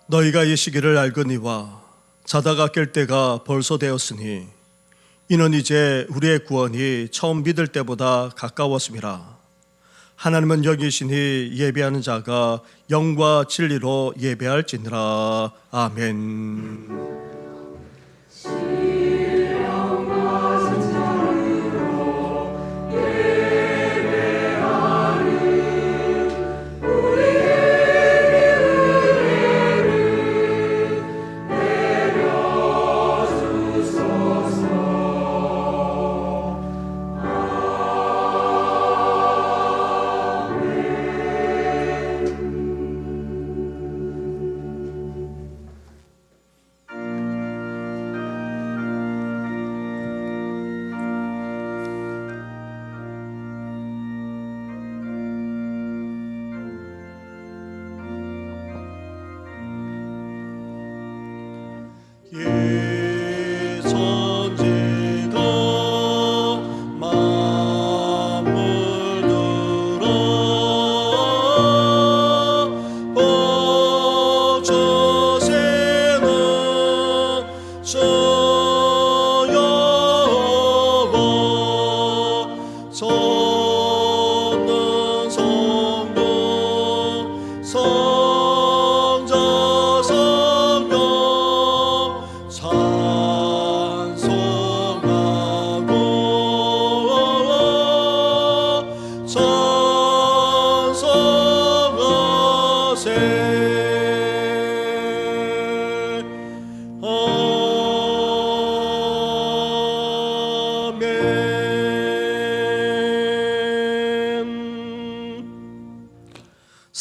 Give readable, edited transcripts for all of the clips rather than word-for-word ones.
너희가 이 시기를 알거니와 자다가 깰 때가 벌써 되었으니 이는 이제 우리의 구원이 처음 믿을 때보다 가까웠음이라. 하나님은 여기시니 예배하는 자가 영과 진리로 예배할지니라. 아멘.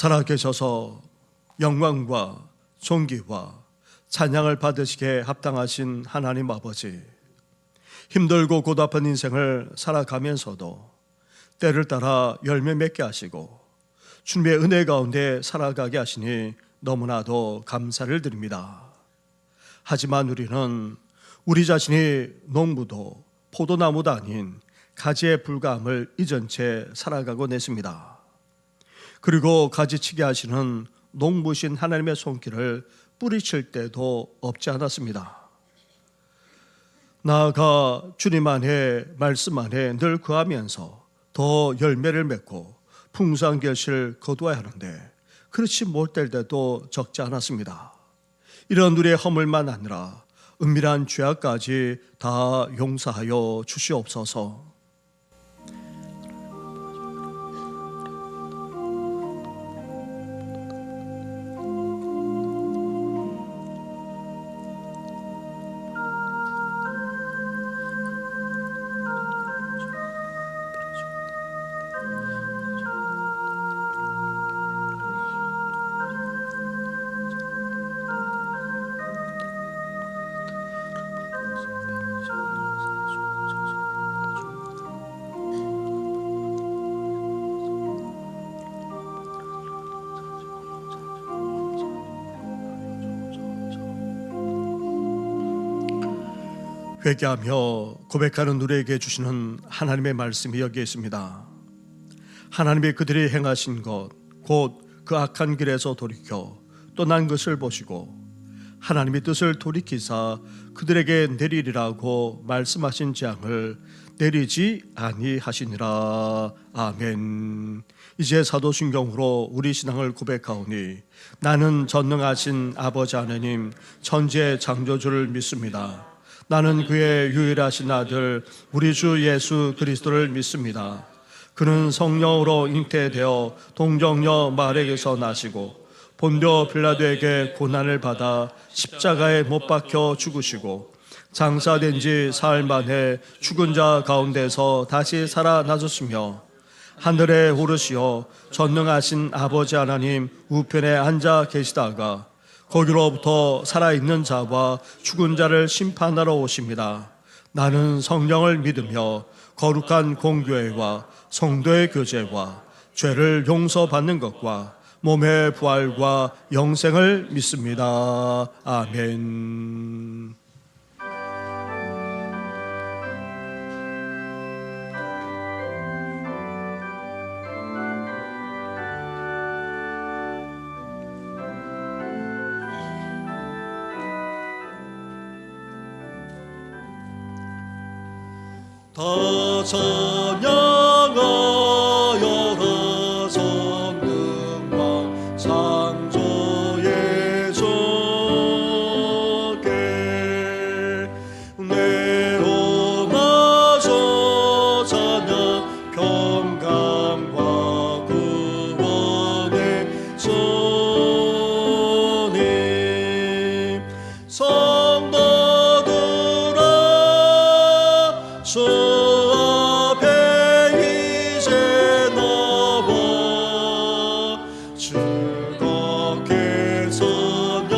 살아계셔서 영광과 존귀와 찬양을 받으시기에 합당하신 하나님 아버지, 힘들고 고달픈 인생을 살아가면서도 때를 따라 열매 맺게 하시고 주님의 은혜 가운데 살아가게 하시니 너무나도 감사를 드립니다. 하지만 우리는 우리 자신이 농부도 포도나무도 아닌 가지에 불과함을 잊은 채 살아가곤 했습니다. 그리고 가지치게 하시는 농부신 하나님의 손길을 뿌리칠 때도 없지 않았습니다. 나아가 주님 안에 말씀 안에 늘 거하면서 더 열매를 맺고 풍성한 결실을 거두어야 하는데 그렇지 못될 때도 적지 않았습니다. 이런 우리의 허물만 아니라 은밀한 죄악까지 다 용서하여 주시옵소서. 회개하며 고백하는 우리에게 주시는 하나님의 말씀이 여기에 있습니다. 하나님이 그들이 행하신 것 곧 그 악한 길에서 돌이켜 떠난 것을 보시고 하나님의 뜻을 돌이키사 그들에게 내리리라고 말씀하신 재앙을 내리지 아니하시니라. 아멘. 이제 사도신경으로 우리 신앙을 고백하오니 나는 전능하신 아버지 하나님 천지의 창조주를 믿습니다. 나는 그의 유일하신 아들 우리 주 예수 그리스도를 믿습니다. 그는 성령으로 잉태되어 동정녀 마리아에게서 나시고 본디오 빌라도에게 고난을 받아 십자가에 못 박혀 죽으시고 장사된 지 사흘 만에 죽은 자 가운데서 다시 살아나셨으며 하늘에 오르시어 전능하신 아버지 하나님 우편에 앉아 계시다가 거기로부터 살아있는 자와 죽은 자를 심판하러 오십니다. 나는 성령을 믿으며 거룩한 공교회와 성도의 교제와 죄를 용서받는 것과 몸의 부활과 영생을 믿습니다. 아멘. 다 찬양하여라 성능과 창조의 주께 내려가서 찬양 평강과 구원의 주님 성도들아 주 앞에 이제 나와 즐겁게 찬양하여라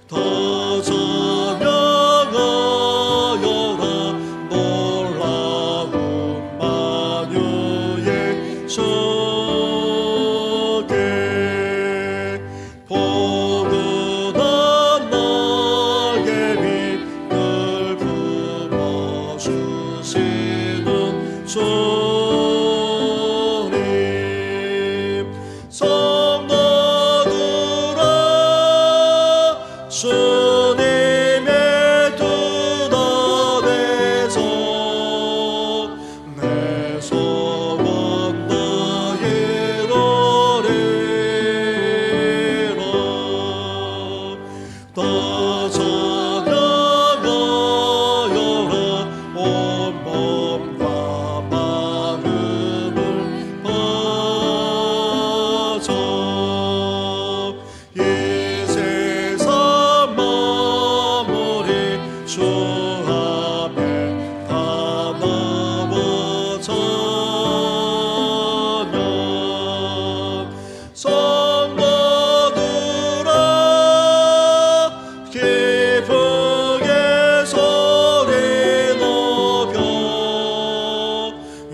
더 찬양하여라 놀라운 만유의 주께 포근한 날개 빛을 부어주시는 주님 성도들아 주님의 두 안에서 내 소원 다 이루리라 다 찬양하여라 온 몸과 마음을 바쳐 이 세상 마무리 주 앞에 다 나와 찬양 성도들아 기쁘게 소리 높여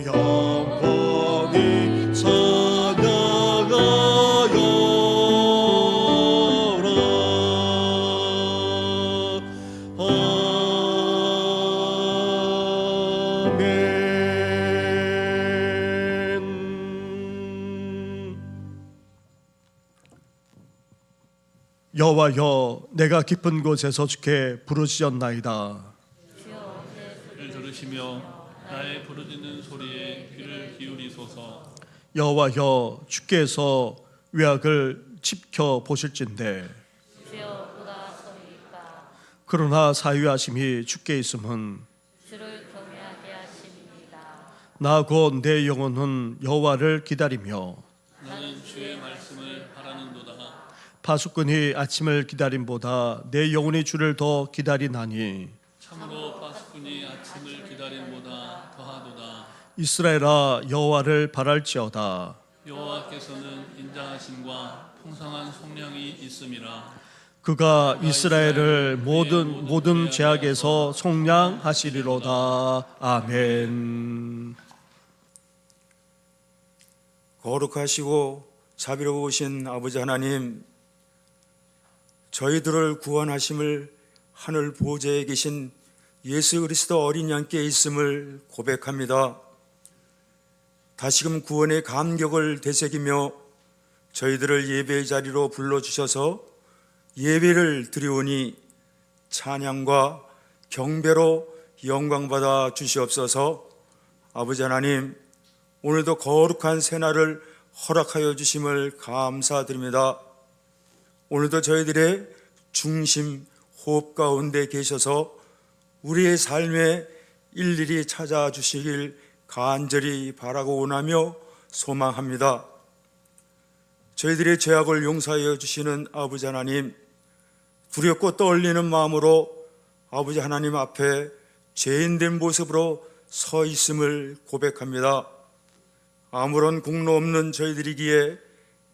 영원히 찬양하여라. 아멘. 여호와여 내가 깊은 곳에서 주께 부르짖었나이다. 를 들으시며 나의 부르짖는 소리에 귀를 기울이소서. 여호와여 주께서 외악을 지켜 보실진대 주여 보다소이까 그러나 사유하심이 주께 있음은 주를 경외하게 하심이니이다. 나 곧 내 영혼은 여호와를 기다리며 나는 주의 말씀을 바라는도다. 파수꾼이 아침을 기다림보다 내 영혼이 주를 더 기다리나니 참으로 파수꾼이 아침을 기다림보다 더하도다. 이스라엘아 여호와를 바랄지어다. 여호와께서는 인자하심과 풍성한 속량이 있음이라. 그가 이스라엘을 모든 죄악에서 속량하시리로다. 아멘. 거룩하시고 자비로우신 아버지 하나님, 저희들을 구원하심을 하늘 보좌에 계신 예수 그리스도 어린 양께 있음을 고백합니다. 다시금 구원의 감격을 되새기며 저희들을 예배의 자리로 불러주셔서 예배를 드리오니 찬양과 경배로 영광받아 주시옵소서. 아버지 하나님, 오늘도 거룩한 새날을 허락하여 주심을 감사드립니다. 오늘도 저희들의 중심 호흡 가운데 계셔서 우리의 삶에 일일이 찾아주시길 간절히 바라고 원하며 소망합니다. 저희들의 죄악을 용서하여 주시는 아버지 하나님, 두렵고 떨리는 마음으로 아버지 하나님 앞에 죄인된 모습으로 서 있음을 고백합니다. 아무런 공로 없는 저희들이기에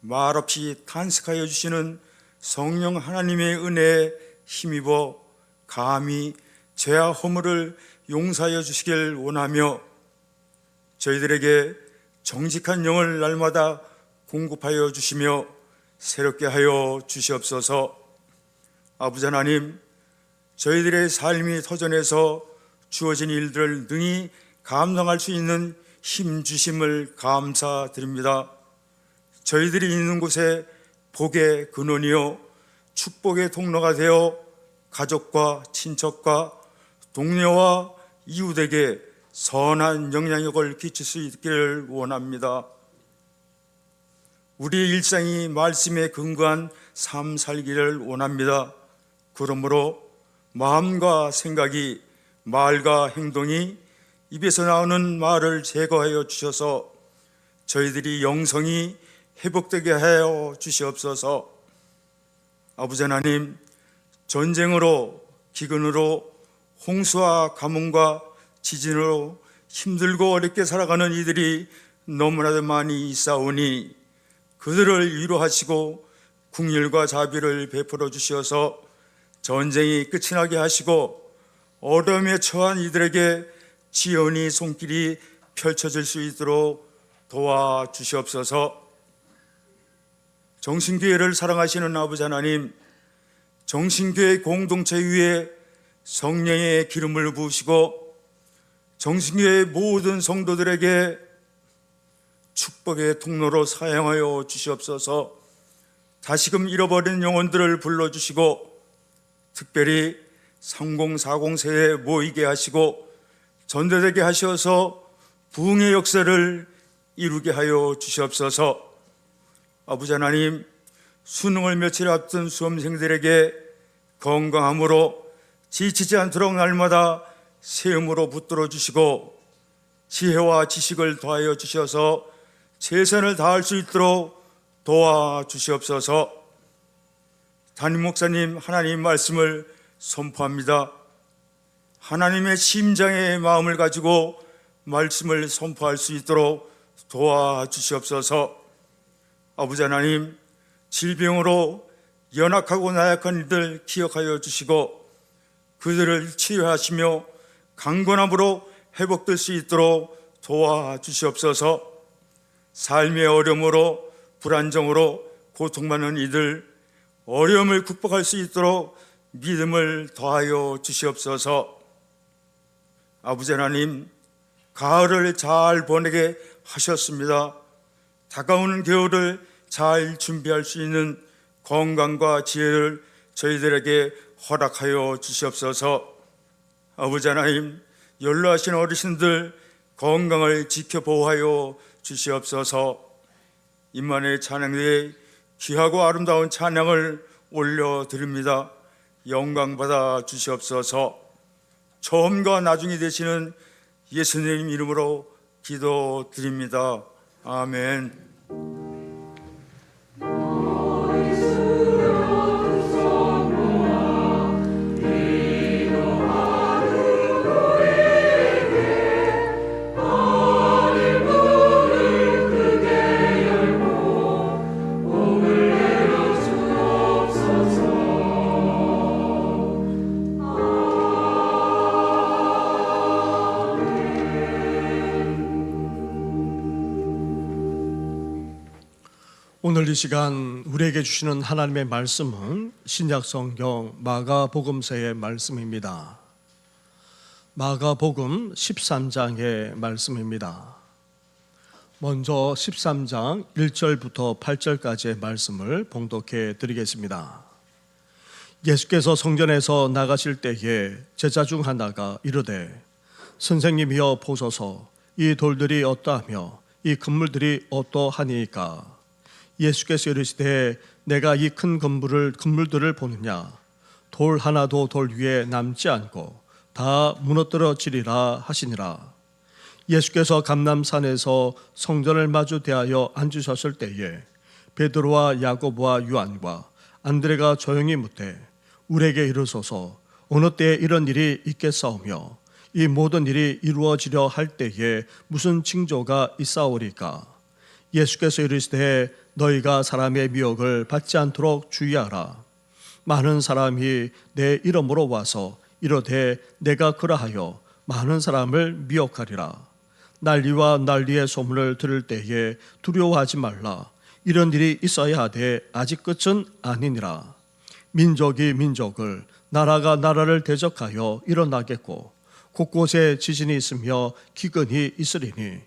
말없이 탄식하여 주시는 성령 하나님의 은혜에 힘입어 감히 죄와 허물을 용서하여 주시길 원하며 저희들에게 정직한 영을 날마다 공급하여 주시며 새롭게 하여 주시옵소서. 아버지 하나님, 저희들의 삶이 터전에서 주어진 일들을 능히 감당할 수 있는 힘 주심을 감사드립니다. 저희들이 있는 곳에 복의 근원이요 축복의 통로가 되어 가족과 친척과 동료와 이웃에게 선한 영향력을 끼칠 수 있기를 원합니다. 우리의 일상이 말씀에 근거한 삶 살기를 원합니다. 그러므로 마음과 생각이, 말과 행동이, 입에서 나오는 말을 제거하여 주셔서 저희들이 영성이 회복되게 하여 주시옵소서. 아버지 하나님, 전쟁으로, 기근으로, 홍수와 가뭄과 지진으로 힘들고 어렵게 살아가는 이들이 너무나도 많이 있사오니 그들을 위로하시고 긍휼과 자비를 베풀어 주시어서 전쟁이 끝이 나게 하시고 어려움에 처한 이들에게 지연이 손길이 펼쳐질 수 있도록 도와주시옵소서. 정신교회를 사랑하시는 아버지 하나님, 정신교회 공동체 위에 성령의 기름을 부으시고 정신교회 모든 성도들에게 축복의 통로로 사용하여 주시옵소서. 다시금 잃어버린 영혼들을 불러주시고 특별히 3040 세에 모이게 하시고 전도되게 하셔서 부흥의 역사를 이루게 하여 주시옵소서. 아버지 하나님, 수능을 며칠 앞둔 수험생들에게 건강함으로 지치지 않도록 날마다 세움으로 붙들어 주시고 지혜와 지식을 더하여 주셔서 최선을 다할 수 있도록 도와주시옵소서. 담임 목사님, 하나님 말씀을 선포합니다. 하나님의 심장의 마음을 가지고 말씀을 선포할 수 있도록 도와주시옵소서. 아버지 하나님, 질병으로 연약하고 나약한 이들 기억하여 주시고 그들을 치유하시며 강건함으로 회복될 수 있도록 도와주시옵소서. 삶의 어려움으로 불안정으로 고통받는 이들 어려움을 극복할 수 있도록 믿음을 더하여 주시옵소서. 아버지 하나님, 가을을 잘 보내게 하셨습니다. 다가오는 겨울을 잘 준비할 수 있는 건강과 지혜를 저희들에게 허락하여 주시옵소서. 아버지 하나님, 연로하신 어르신들 건강을 지켜보호하여 주시옵소서. 임만의 찬양대에 귀하고 아름다운 찬양을 올려드립니다. 영광받아 주시옵소서. 처음과 나중이 되시는 예수님 이름으로 기도드립니다. 아멘. 오늘 이 시간 우리에게 주시는 하나님의 말씀은 신약성경 마가복음서의 말씀입니다. 마가복음 13장의 말씀입니다. 먼저 13장 1절부터 8절까지의 말씀을 봉독해 드리겠습니다. 예수께서 성전에서 나가실 때에 제자 중 하나가 이르되 선생님이여 보소서, 이 돌들이 어떠하며 이 건물들이 어떠하니이까? 예수께서 이르시되 내가 이 큰 건물들을 보느냐? 돌 하나도 돌 위에 남지 않고 다 무너뜨려지리라 하시니라. 예수께서 감람산에서 성전을 마주 대하여 앉으셨을 때에 베드로와 야고보와 요한과 안드레가 조용히 묻되 우리에게 이르소서, 어느 때에 이런 일이 있겠사오며 이 모든 일이 이루어지려 할 때에 무슨 징조가 있사오리까? 예수께서 이르시되 너희가 사람의 미혹을 받지 않도록 주의하라. 많은 사람이 내 이름으로 와서 이르되 내가 그러하여 많은 사람을 미혹하리라. 난리와 난리의 소문을 들을 때에 두려워하지 말라. 이런 일이 있어야 하되 아직 끝은 아니니라. 민족이 민족을, 나라가 나라를 대적하여 일어나겠고 곳곳에 지진이 있으며 기근이 있으리니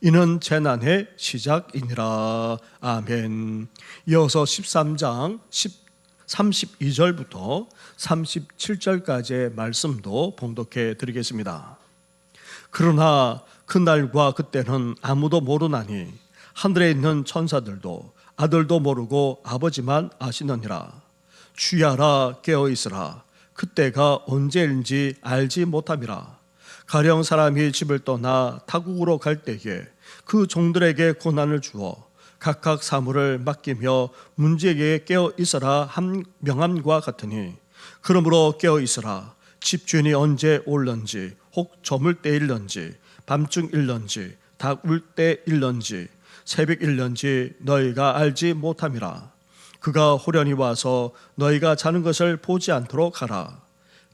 이는 재난의 시작이니라. 아멘. 이어서 13장 32절부터 37절까지의 말씀도 봉독해 드리겠습니다. 그러나 그날과 그때는 아무도 모르나니 하늘에 있는 천사들도 아들도 모르고 아버지만 아시느니라. 취하라 깨어 있으라. 그때가 언제인지 알지 못함이라. 가령 사람이 집을 떠나 타국으로 갈 때에 그 종들에게 고난을 주어 각각 사물을 맡기며 문제에 깨어 있으라 한 명함과 같으니, 그러므로 깨어 있으라. 집주인이 언제 올런지, 혹 저물 때일런지, 밤중 일런지, 닭 울 때일런지, 새벽 일런지 너희가 알지 못함이라. 그가 호련히 와서 너희가 자는 것을 보지 않도록 하라.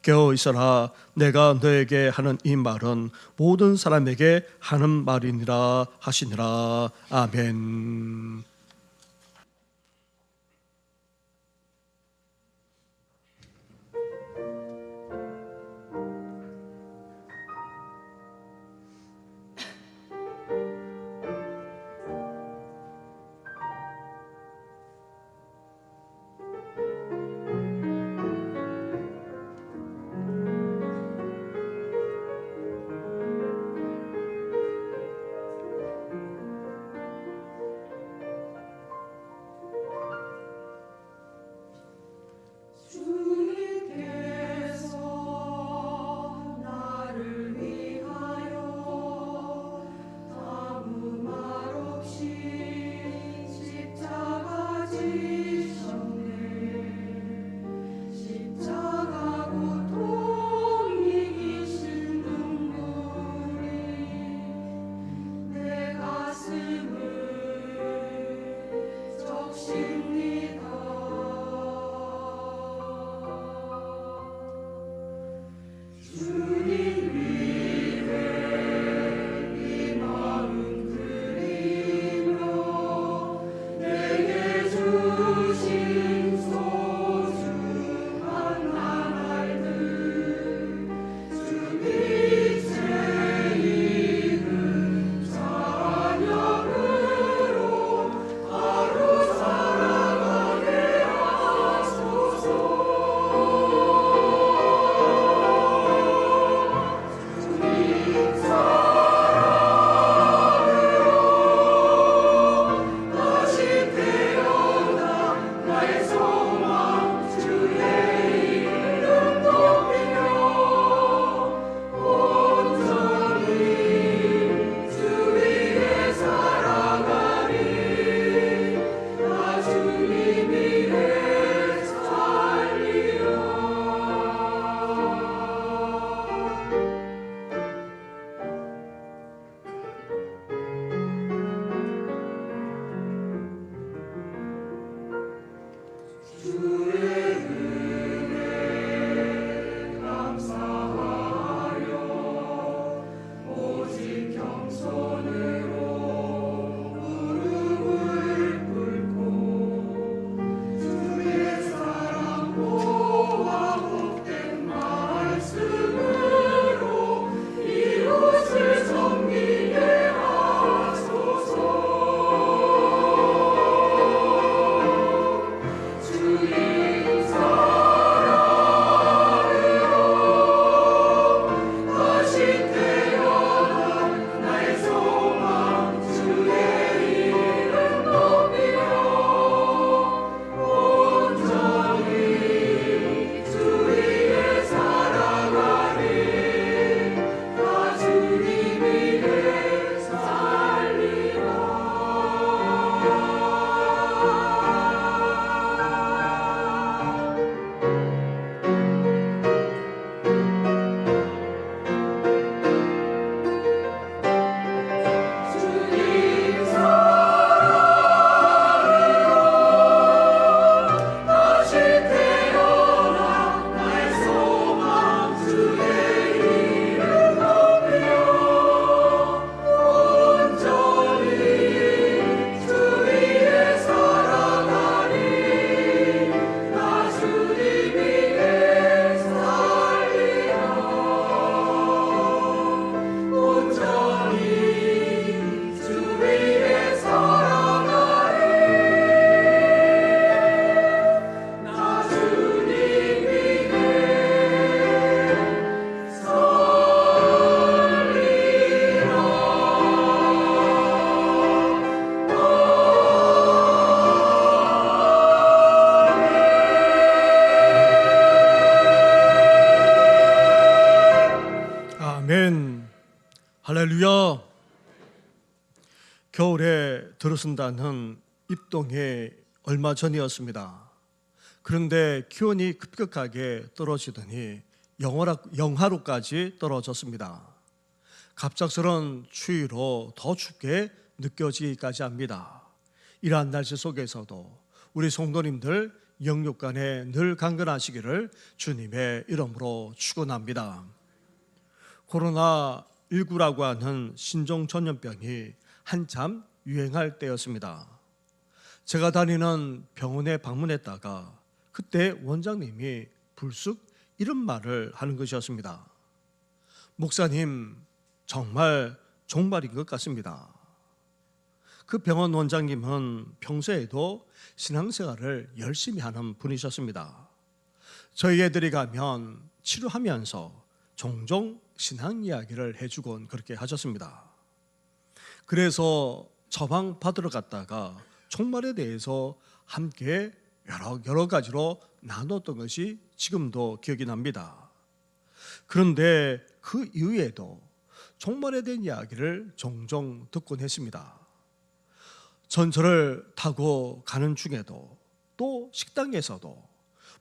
깨어 있어라. 내가 너에게 하는 이 말은 모든 사람에게 하는 말이니라 하시니라. 아멘. 들어선다는 입동에 얼마 전이었습니다. 그런데 기온이 급격하게 떨어지더니 영하로까지 떨어졌습니다. 갑작스런 추위로 더 춥게 느껴지기까지 합니다. 이러한 날씨 속에서도 우리 성도님들 영육간에 늘 강건하시기를 주님의 이름으로 축원합니다. 코로나19라고 하는 신종 전염병이 한참 유행할 때였습니다. 제가 다니는 병원에 방문했다가 그때 원장님이 불쑥 이런 말을 하는 것이었습니다. 목사님, 정말 종말인 것 같습니다. 그 병원 원장님은 평소에도 신앙생활을 열심히 하는 분이셨습니다. 저희 애들이 가면 치료하면서 종종 신앙 이야기를 해주곤 그렇게 하셨습니다. 그래서 처방 받으러 갔다가 종말에 대해서 함께 여러 가지로 나눴던 것이 지금도 기억이 납니다. 그런데 그 이후에도 종말에 대한 이야기를 종종 듣곤 했습니다. 전철을 타고 가는 중에도 또 식당에서도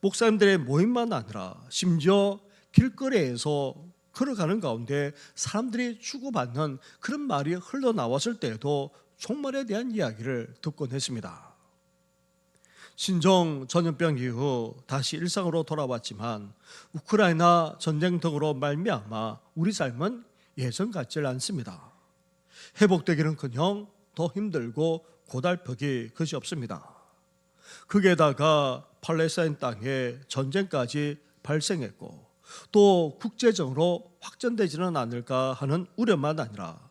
목사님들의 모임만 아니라 심지어 길거리에서 걸어가는 가운데 사람들이 주고받는 그런 말이 흘러나왔을 때에도 종말에 대한 이야기를 듣곤 했습니다. 신종 전염병 이후 다시 일상으로 돌아왔지만 우크라이나 전쟁 등으로 말미암아 우리 삶은 예전 같지 않습니다. 회복되기는커녕 더 힘들고 고달프기 그지 없습니다. 거기에다가 팔레스타인 땅에 전쟁까지 발생했고 또 국제적으로 확전되지는 않을까 하는 우려만 아니라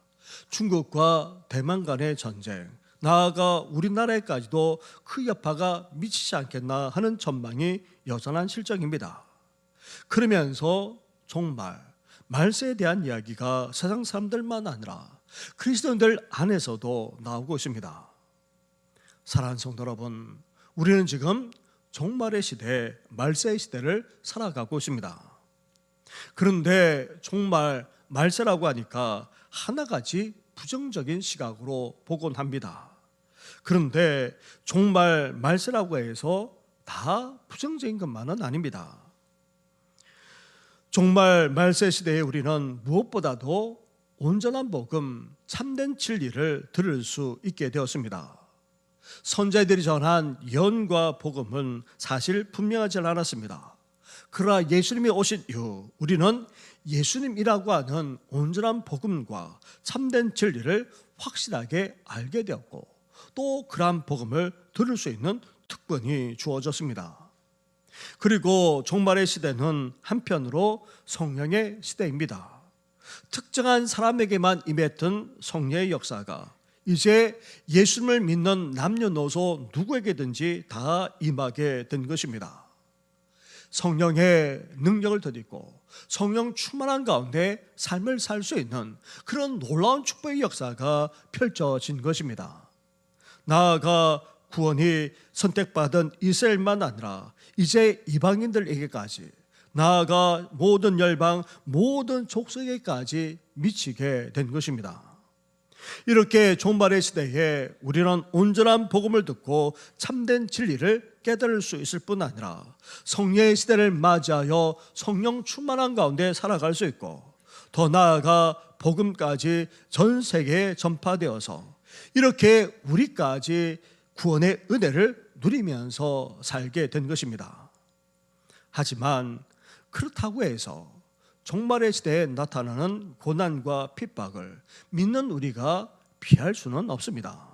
중국과 대만 간의 전쟁, 나아가 우리나라에까지도 그 여파가 미치지 않겠나 하는 전망이 여전한 실정입니다. 그러면서 종말, 말세에 대한 이야기가 세상 사람들만 아니라 그리스도인들 안에서도 나오고 있습니다. 사랑하는 성도 여러분, 우리는 지금 종말의 시대, 말세의 시대를 살아가고 있습니다. 그런데 종말, 말세라고 하니까 하나같이 부정적인 시각으로 보곤 합니다. 그런데 종말, 말세라고 해서 다 부정적인 것만은 아닙니다. 종말, 말세 시대에 우리는 무엇보다도 온전한 복음, 참된 진리를 들을 수 있게 되었습니다. 선자들이 전한 예언과 복음은 사실 분명하지 않았습니다. 그러나 예수님이 오신 이후 우리는 예수님이라고 하는 온전한 복음과 참된 진리를 확실하게 알게 되었고 또 그러한 복음을 들을 수 있는 특권이 주어졌습니다. 그리고 종말의 시대는 한편으로 성령의 시대입니다. 특정한 사람에게만 임했던 성령의 역사가 이제 예수님을 믿는 남녀노소 누구에게든지 다 임하게 된 것입니다. 성령의 능력을 덧입고 성령 충만한 가운데 삶을 살 수 있는 그런 놀라운 축복의 역사가 펼쳐진 것입니다. 나아가 구원이 선택받은 이스라엘만 아니라 이제 이방인들에게까지, 나아가 모든 열방, 모든 족속에게까지 미치게 된 것입니다. 이렇게 종말의 시대에 우리는 온전한 복음을 듣고 참된 진리를 깨달을 수 있을 뿐 아니라 성령의 시대를 맞이하여 성령 충만한 가운데 살아갈 수 있고 더 나아가 복음까지 전 세계에 전파되어서 이렇게 우리까지 구원의 은혜를 누리면서 살게 된 것입니다. 하지만 그렇다고 해서 종말의 시대에 나타나는 고난과 핍박을 믿는 우리가 피할 수는 없습니다.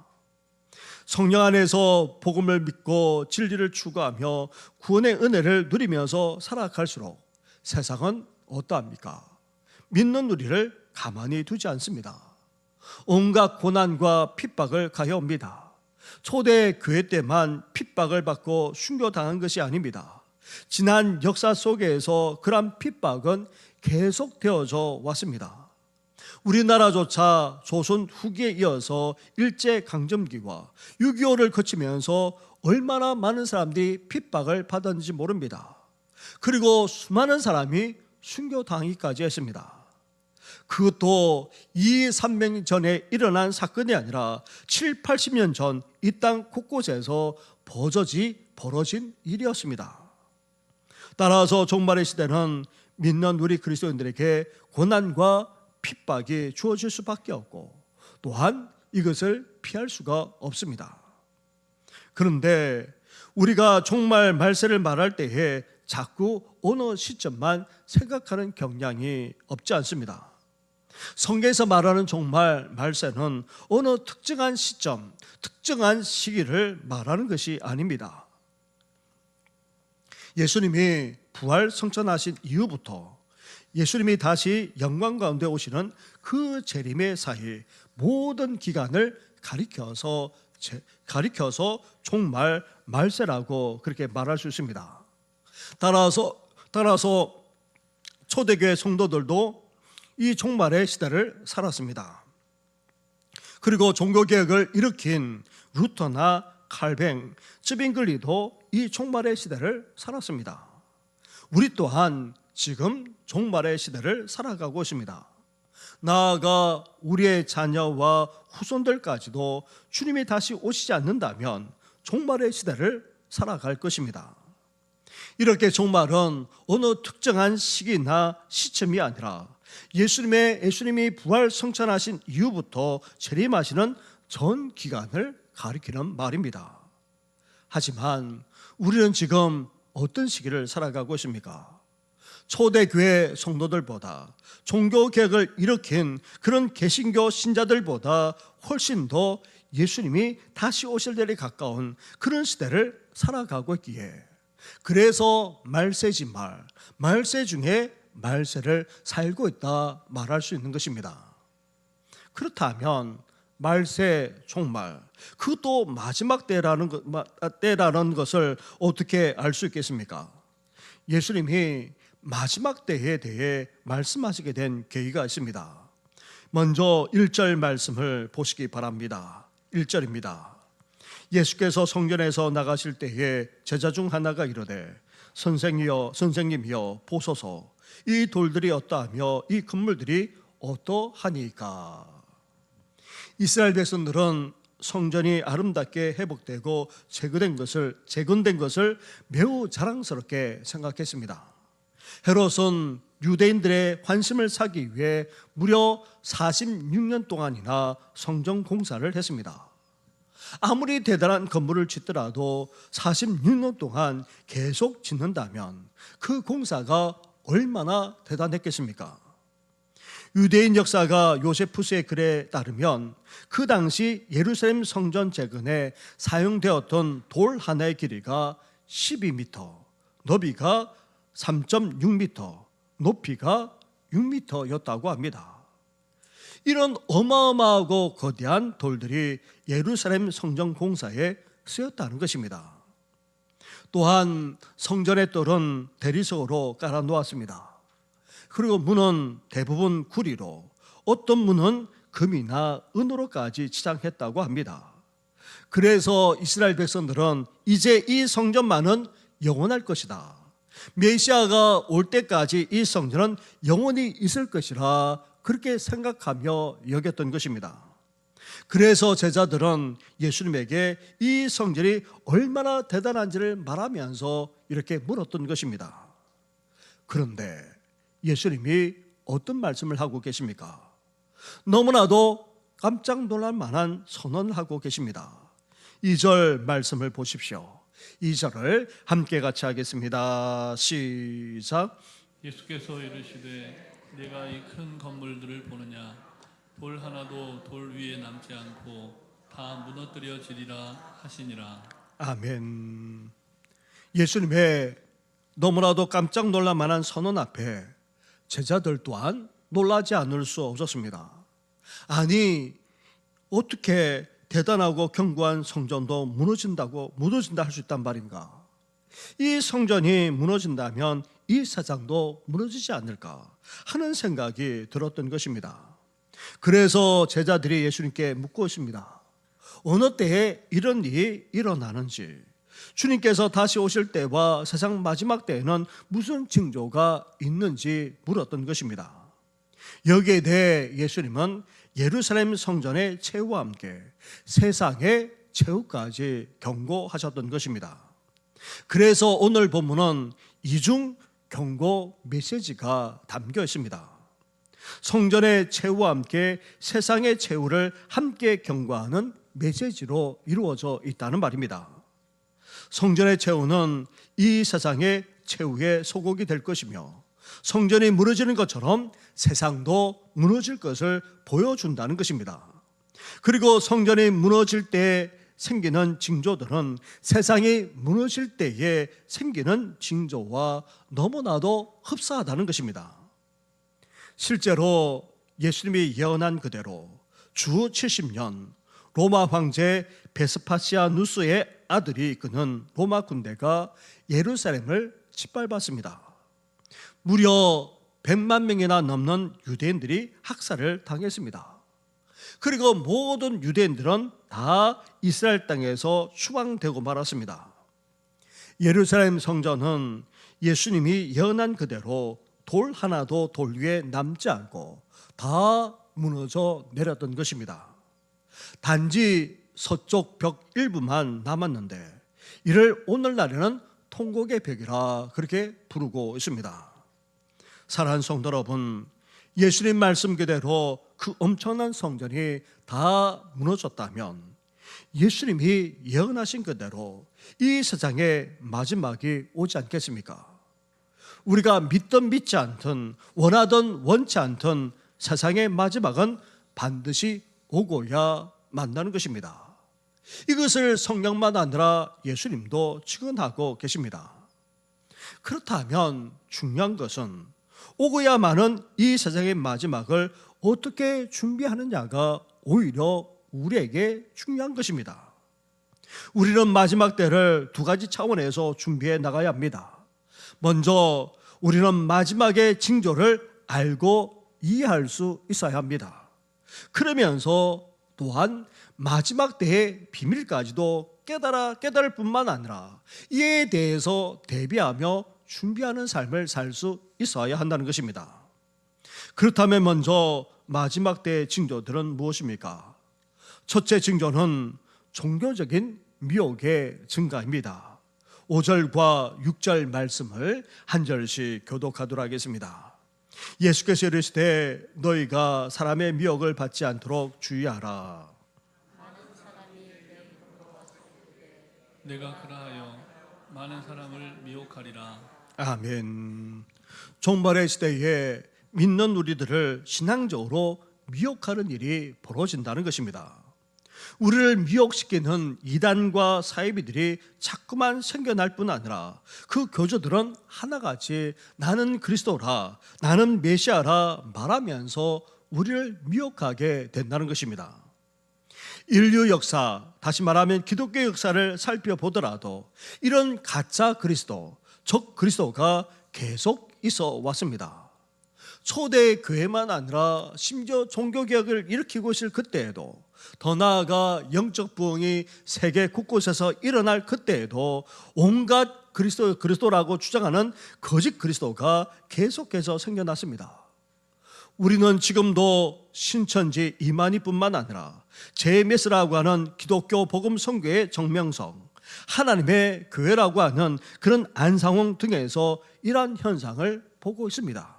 성령 안에서 복음을 믿고 진리를 추구하며 구원의 은혜를 누리면서 살아갈수록 세상은 어떠합니까? 믿는 우리를 가만히 두지 않습니다. 온갖 고난과 핍박을 가해옵니다. 초대 교회 때만 핍박을 받고 순교당한 것이 아닙니다. 지난 역사 속에서 그러한 핍박은 계속되어져 왔습니다. 우리나라조차 조선 후기에 이어서 일제강점기와 6.25를 거치면서 얼마나 많은 사람들이 핍박을 받았는지 모릅니다. 그리고 수많은 사람이 순교당하기까지 했습니다. 그것도 200~300년 전에 일어난 사건이 아니라 70~80년 전 이 땅 곳곳에서 벌어진 일이었습니다. 따라서 종말의 시대는 믿는 우리 그리스도인들에게 고난과 핍박이 주어질 수밖에 없고 또한 이것을 피할 수가 없습니다. 그런데 우리가 종말 말세를 말할 때에 자꾸 어느 시점만 생각하는 경향이 없지 않습니다. 성경에서 말하는 종말 말세는 어느 특정한 시점, 특정한 시기를 말하는 것이 아닙니다. 예수님이 부활 성천하신 이후부터 예수님이 다시 영광 가운데 오시는 그 재림의 사이 모든 기간을 가리켜서 종말 말세라고 그렇게 말할 수 있습니다. 따라서 초대교회 성도들도 이 종말의 시대를 살았습니다. 그리고 종교개혁을 일으킨 루터나 칼뱅, 쯔빙글리도 이 종말의 시대를 살았습니다. 우리 또한 지금 종말의 시대를 살아가고 있습니다. 나아가 우리의 자녀와 후손들까지도 주님이 다시 오시지 않는다면 종말의 시대를 살아갈 것입니다. 이렇게 종말은 어느 특정한 시기나 시점이 아니라 예수님이 부활 성천하신 이후부터 재림하시는 전 기간을 가리키는 말입니다. 하지만 우리는 지금 어떤 시기를 살아가고 있습니까? 초대교회 성도들보다 종교개혁을 일으킨 그런 개신교 신자들보다 훨씬 더 예수님이 다시 오실 때에 가까운 그런 시대를 살아가고 있기에 그래서 말세지말, 말세 중에 말세를 살고 있다 말할 수 있는 것입니다. 그렇다면 말세, 종말, 그것도 마지막 때라는 것을 어떻게 알 수 있겠습니까? 예수님이 마지막 때에 대해 말씀하시게 된 계기가 있습니다. 먼저 1절 말씀을 보시기 바랍니다. 1절입니다. 예수께서 성전에서 나가실 때에 제자 중 하나가 이르되 선생님이여 보소서 이 돌들이 어떠하며 이 건물들이 어떠하니까. 이스라엘 백성들은 성전이 아름답게 회복되고 재건된 것을 매우 자랑스럽게 생각했습니다. 헤롯은 유대인들의 환심을 사기 위해 무려 46년 동안이나 성전 공사를 했습니다. 아무리 대단한 건물을 짓더라도 46년 동안 계속 짓는다면 그 공사가 얼마나 대단했겠습니까? 유대인 역사가 요세푸스의 글에 따르면 그 당시 예루살렘 성전 재건에 사용되었던 돌 하나의 길이가 12m, 너비가 3.6m, 높이가 6m였다고 합니다. 이런 어마어마하고 거대한 돌들이 예루살렘 성전 공사에 쓰였다는 것입니다. 또한 성전의 뜰은 대리석으로 깔아 놓았습니다. 그리고 문은 대부분 구리로, 어떤 문은 금이나 은으로까지 치장했다고 합니다. 그래서 이스라엘 백성들은 이제 이 성전만은 영원할 것이다, 메시아가 올 때까지 이 성전은 영원히 있을 것이라 그렇게 생각하며 여겼던 것입니다. 그래서 제자들은 예수님에게 이 성전이 얼마나 대단한지를 말하면서 이렇게 물었던 것입니다. 그런데 예수님이 어떤 말씀을 하고 계십니까? 너무나도 깜짝 놀랄 만한 선언을 하고 계십니다. 2절 말씀을 보십시오. 2절을 함께 같이 하겠습니다. 시작. 예수께서 이르시되 내가 이 큰 건물들을 보느냐 돌 하나도 돌 위에 남지 않고 다 무너뜨려지리라 하시니라. 아멘. 예수님의 너무나도 깜짝 놀랄 만한 선언 앞에 제자들 또한 놀라지 않을 수 없었습니다. 아니, 어떻게 대단하고 견고한 성전도 무너진다 할 수 있단 말인가? 이 성전이 무너진다면 이 세상도 무너지지 않을까 하는 생각이 들었던 것입니다. 그래서 제자들이 예수님께 묻고 있습니다. 어느 때에 이런 일이 일어나는지, 주님께서 다시 오실 때와 세상 마지막 때에는 무슨 징조가 있는지 물었던 것입니다. 여기에 대해 예수님은 예루살렘 성전의 최후와 함께 세상의 최후까지 경고하셨던 것입니다. 그래서 오늘 본문은 이중 경고 메시지가 담겨 있습니다. 성전의 최후와 함께 세상의 최후를 함께 경고하는 메시지로 이루어져 있다는 말입니다. 성전의 최후는 이 세상의 최후의 소곡이 될 것이며, 성전이 무너지는 것처럼 세상도 무너질 것을 보여준다는 것입니다. 그리고 성전이 무너질 때 생기는 징조들은 세상이 무너질 때에 생기는 징조와 너무나도 흡사하다는 것입니다. 실제로 예수님이 예언한 그대로 주 70년 로마 황제 베스파시아누스의 아들이 이끄는 로마 군대가 예루살렘을 짓밟았습니다. 무려 100만 명이나 넘는 유대인들이 학살을 당했습니다. 그리고 모든 유대인들은 다 이스라엘 땅에서 추방되고 말았습니다. 예루살렘 성전은 예수님이 예언한 그대로 돌 하나도 돌 위에 남지 않고 다 무너져 내렸던 것입니다. 단지 서쪽 벽 일부만 남았는데 이를 오늘날에는 통곡의 벽이라 그렇게 부르고 있습니다. 사랑하는 성도 여러분, 예수님 말씀 그대로 그 엄청난 성전이 다 무너졌다면 예수님이 예언하신 그대로 이 세상의 마지막이 오지 않겠습니까? 우리가 믿든 믿지 않든 원하든 원치 않든 세상의 마지막은 반드시 오고야 만나는 것입니다. 이것을 성경만 아니라 예수님도 증언하고 계십니다. 그렇다면 중요한 것은 오고야 마는 이 세상의 마지막을 어떻게 준비하느냐가 오히려 우리에게 중요한 것입니다. 우리는 마지막 때를 두 가지 차원에서 준비해 나가야 합니다. 먼저 우리는 마지막의 징조를 알고 이해할 수 있어야 합니다. 그러면서 또한 마지막 때의 비밀까지도 깨달을 뿐만 아니라 이에 대해서 대비하며 준비하는 삶을 살 수 있어야 한다는 것입니다. 그렇다면 먼저 마지막 때의 징조들은 무엇입니까? 첫째 징조는 종교적인 미혹의 증가입니다. 5절과 6절 말씀을 한 절씩 교독하도록 하겠습니다. 예수께서 이르시되 너희가 사람의 미혹을 받지 않도록 주의하라. 내가 그러하여 많은 사람을 미혹하리라. 아멘. 종말의 시대에 믿는 우리들을 신앙적으로 미혹하는 일이 벌어진다는 것입니다. 우리를 미혹시키는 이단과 사이비들이 자꾸만 생겨날 뿐 아니라 그 교조들은 하나같이 나는 그리스도라, 나는 메시아라 말하면서 우리를 미혹하게 된다는 것입니다. 인류 역사, 다시 말하면 기독교 역사를 살펴보더라도 이런 가짜 그리스도, 적 그리스도가 계속 있어 왔습니다. 초대 교회만 아니라 심지어 종교개혁을 일으키고 있을 그때에도, 더 나아가 영적 부흥이 세계 곳곳에서 일어날 그때에도 온갖 그리스도라고 주장하는 거짓 그리스도가 계속해서 생겨났습니다. 우리는 지금도 신천지 이만희뿐만 아니라 JMS라고 하는 기독교 복음 선교의 정명성, 하나님의 교회라고 하는 그런 안상홍 등에서 이러한 현상을 보고 있습니다.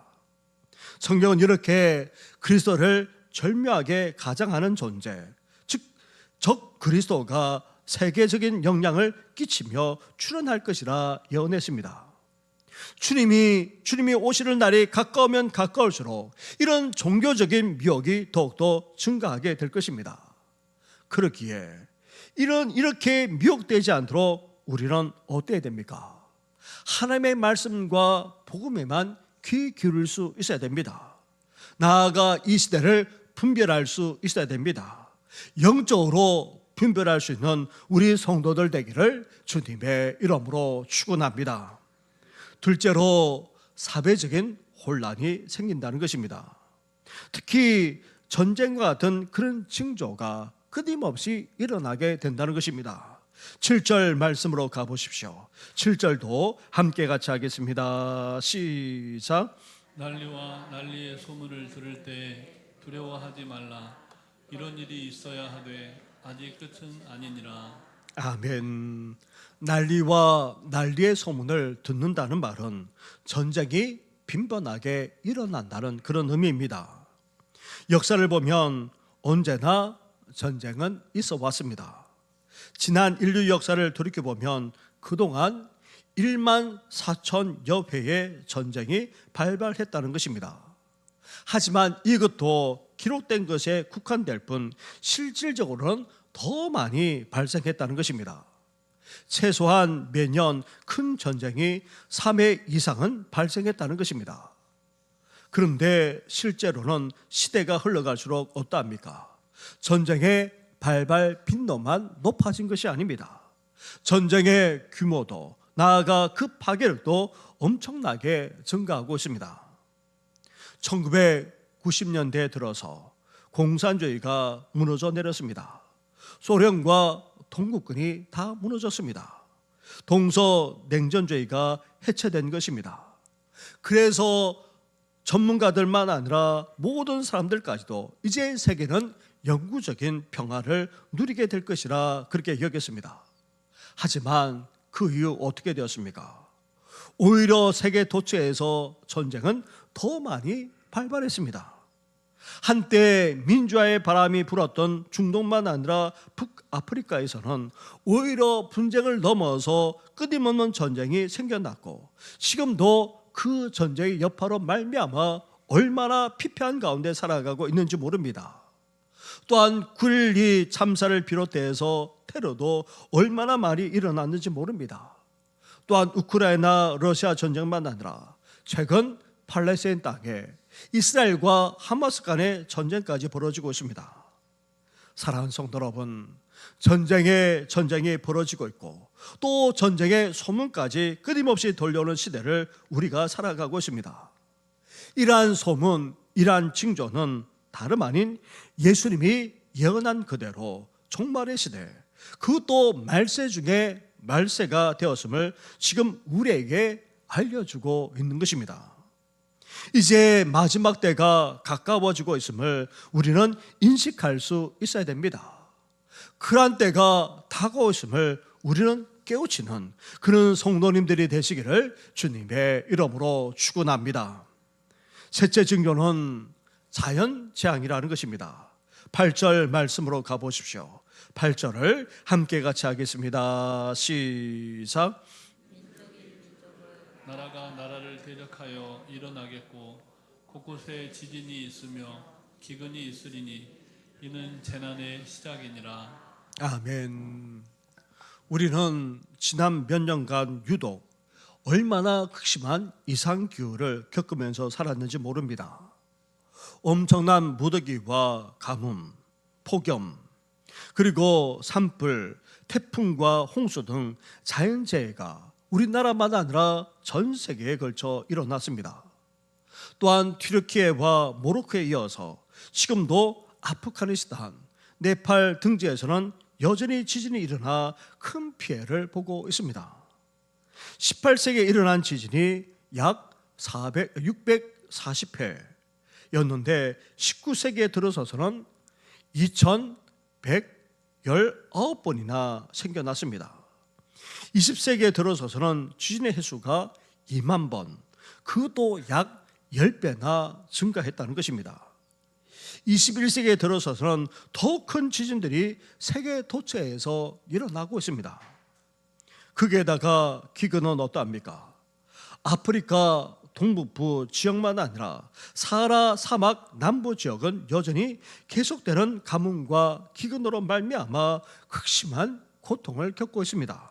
성경은 이렇게 그리스도를 절묘하게 가장하는 존재, 즉 적 그리스도가 세계적인 영향을 끼치며 출현할 것이라 예언했습니다. 주님이 오시는 날이 가까우면 가까울수록 이런 종교적인 미혹이 더욱더 증가하게 될 것입니다. 그렇기에 이렇게 미혹되지 않도록 우리는 어때야 됩니까? 하나님의 말씀과 복음에만 귀 기울일 수 있어야 됩니다. 나아가 이 시대를 분별할 수 있어야 됩니다. 영적으로 분별할 수 있는 우리 성도들 되기를 주님의 이름으로 축원합니다. 둘째로 사회적인 혼란이 생긴다는 것입니다. 특히 전쟁과 같은 그런 징조가 끊임없이 일어나게 된다는 것입니다. 7절 말씀으로 가보십시오. 7절도 함께 같이 하겠습니다. 시작. 난리와 난리의 소문을 들을 때 두려워하지 말라. 이런 일이 있어야 하되 아직 끝은 아니니라. 아멘. 난리와 난리의 소문을 듣는다는 말은 전쟁이 빈번하게 일어난다는 그런 의미입니다. 역사를 보면 언제나 전쟁은 있어 왔습니다. 지난 인류 역사를 돌이켜보면 그동안 1만 4천여 회의 전쟁이 발발했다는 것입니다. 하지만 이것도 기록된 것에 국한될 뿐 실질적으로는 더 많이 발생했다는 것입니다. 최소한 매년 큰 전쟁이 3회 이상은 발생했다는 것입니다. 그런데 실제로는 시대가 흘러갈수록 어떠합니까? 전쟁의 발발 빈도만 높아진 것이 아닙니다. 전쟁의 규모도 나아가 그 파괴력도 엄청나게 증가하고 있습니다. 1990년대에 들어서 공산주의가 무너져 내렸습니다. 소련과 동국군이 다 무너졌습니다. 동서냉전주의가 해체된 것입니다. 그래서 전문가들만 아니라 모든 사람들까지도 이제 세계는 영구적인 평화를 누리게 될 것이라 그렇게 여겼습니다. 하지만 그 이후 어떻게 되었습니까? 오히려 세계 도처에서 전쟁은 더 많이 발발했습니다. 한때 민주화의 바람이 불었던 중동만 아니라 북아프리카에서는 오히려 분쟁을 넘어서 끊임없는 전쟁이 생겨났고 지금도 그 전쟁의 여파로 말미암아 얼마나 피폐한 가운데 살아가고 있는지 모릅니다. 또한 9.12 참사를 비롯해서 테러도 얼마나 많이 일어났는지 모릅니다. 또한 우크라이나 러시아 전쟁만 아니라 최근 팔레스타인 땅에 이스라엘과 하마스 간의 전쟁까지 벌어지고 있습니다. 사랑하는 성도 여러분, 전쟁이 벌어지고 있고 또 전쟁의 소문까지 끊임없이 돌려오는 시대를 우리가 살아가고 있습니다. 이러한 소문, 이러한 징조는 다름 아닌 예수님이 예언한 그대로 종말의 시대, 그것도 말세 중에 말세가 되었음을 지금 우리에게 알려주고 있는 것입니다. 이제 마지막 때가 가까워지고 있음을 우리는 인식할 수 있어야 됩니다. 그러한 때가 다가오 있음을 우리는 깨우치는 그런 성도님들이 되시기를 주님의 이름으로 축원합니다. 셋째 징조는 자연재앙이라는 것입니다. 8절 말씀으로 가보십시오. 8절을 함께 같이 하겠습니다. 시작. 나라가 나라를 대적하여 일어나겠고 곳곳에 지진이 있으며 기근이 있으리니 이는 재난의 시작이니라. 아멘. 우리는 지난 몇 년간 유독 얼마나 극심한 이상기후를 겪으면서 살았는지 모릅니다. 엄청난 무더기와 가뭄, 폭염, 그리고 산불, 태풍과 홍수 등 자연재해가 우리나라만 아니라 전 세계에 걸쳐 일어났습니다. 또한 튀르키예와 모로코에 이어서 지금도 아프가니스탄, 네팔 등지에서는 여전히 지진이 일어나 큰 피해를 보고 있습니다. 18세기에 일어난 지진이 약 640회였는데 19세기에 들어서서는 2119번이나 생겨났습니다. 20세기에 들어서서는 지진의 횟수가 2만 번, 그것도 약 10배나 증가했다는 것입니다. 21세기에 들어서서는 더 큰 지진들이 세계 도처에서 일어나고 있습니다. 거기에다가 기근은 어떠합니까? 아프리카 동북부 지역만 아니라 사하라 사막 남부 지역은 여전히 계속되는 가뭄과 기근으로 말미암아 극심한 고통을 겪고 있습니다.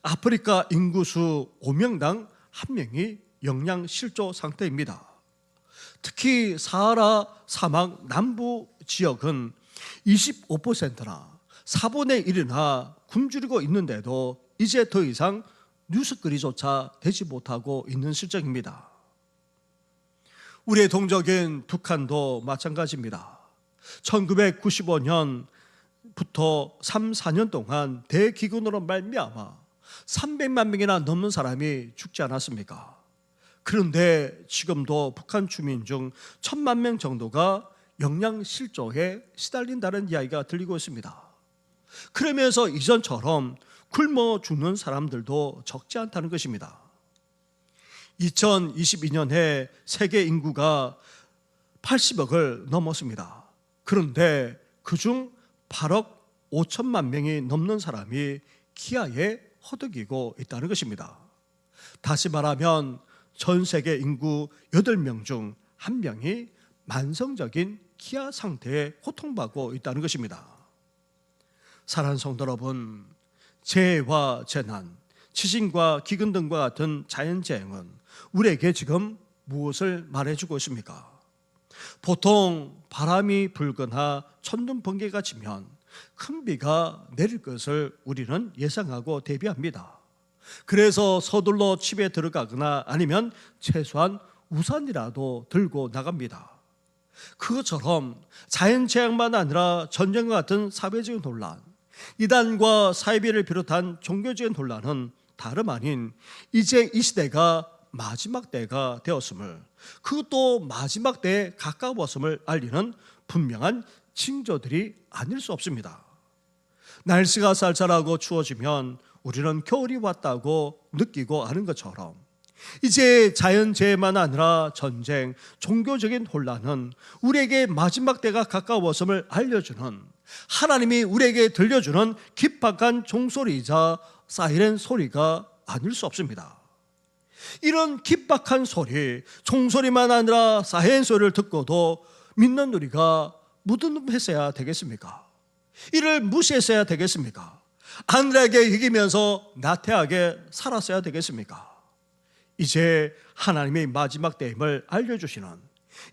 아프리카 인구수 5명당 1명이 영양 실조 상태입니다. 특히 사하라 사막 남부 지역은 25%나 4분의 1이나 굶주리고 있는데도 이제 더 이상 뉴스거리조차 되지 못하고 있는 실정입니다. 우리의 동족인 북한도 마찬가지입니다. 1995년부터 3, 4년 동안 대기근으로 말미암아 300만 명이나 넘는 사람이 죽지 않았습니까? 그런데 지금도 북한 주민 중 1,000만 명 정도가 영양 실조에 시달린다는 이야기가 들리고 있습니다. 그러면서 이전처럼 굶어 죽는 사람들도 적지 않다는 것입니다. 2022년에 세계 인구가 80억을 넘었습니다. 그런데 그중 8억 5천만 명이 넘는 사람이 기아에 허덕이고 있다는 것입니다. 다시 말하면 전 세계 인구 8명 중 1명이 만성적인 기아 상태에 고통받고 있다는 것입니다. 사랑하는 성도 여러분, 재해와 재난, 지진과 기근 등과 같은 자연재해는 우리에게 지금 무엇을 말해주고 있습니까? 보통 바람이 불거나 천둥 번개가 치면 큰 비가 내릴 것을 우리는 예상하고 대비합니다. 그래서 서둘러 집에 들어가거나 아니면 최소한 우산이라도 들고 나갑니다. 그것처럼 자연재해만 아니라 전쟁과 같은 사회적인 논란, 이단과 사이비를 비롯한 종교적인 논란은 다름 아닌 이제 이 시대가 마지막 때가 되었음을, 그것도 마지막 때에 가까웠음을 알리는 분명한 징조들이 아닐 수 없습니다. 날씨가 쌀쌀하고 추워지면 우리는 겨울이 왔다고 느끼고 아는 것처럼 이제 자연재해만 아니라 전쟁, 종교적인 혼란은 우리에게 마지막 때가 가까웠음을 알려주는, 하나님이 우리에게 들려주는 긴박한 종소리이자 사이렌 소리가 아닐 수 없습니다. 이런 긴박한 소리, 종소리만 아니라 사이렌 소리를 듣고도 믿는 우리가 무덤했어야 되겠습니까? 이를 무시했어야 되겠습니까? 하늘에게 이기면서 나태하게 살았어야 되겠습니까? 이제 하나님의 마지막 때임을 알려주시는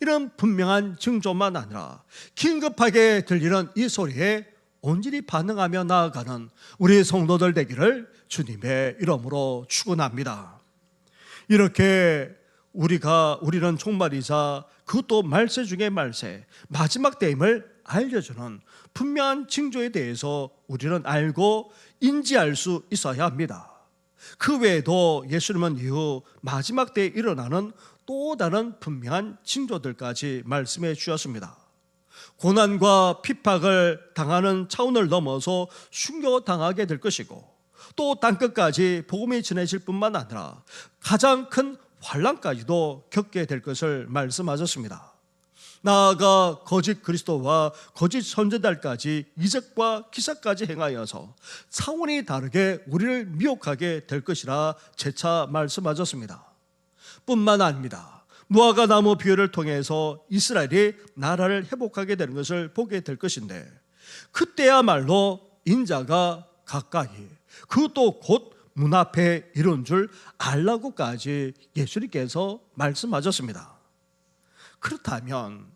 이런 분명한 징조만 아니라 긴급하게 들리는 이 소리에 온전히 반응하며 나아가는 우리 성도들 되기를 주님의 이름으로 축원합니다. 이렇게 우리는 종말이자 그것도 말세 중에 말세, 마지막 때임을 알려주는 분명한 징조에 대해서 우리는 알고 인지할 수 있어야 합니다. 그 외에도 예수님은 이후 마지막 때에 일어나는 또 다른 분명한 징조들까지 말씀해 주셨습니다. 고난과 핍박을 당하는 차원을 넘어서 순교당하게 될 것이고, 또 땅끝까지 복음이 전해질 뿐만 아니라 가장 큰 환난까지도 겪게 될 것을 말씀하셨습니다. 나아가 거짓 그리스도와 거짓 선지자들까지 이적과 기사까지 행하여서 차원이 다르게 우리를 미혹하게 될 것이라 재차 말씀하셨습니다. 뿐만 아닙니다. 무화과 나무 비유를 통해서 이스라엘이 나라를 회복하게 되는 것을 보게 될 것인데, 그때야말로 인자가 가까이, 그것도 곧 문 앞에 이른 줄 알라고까지 예수님께서 말씀하셨습니다. 그렇다면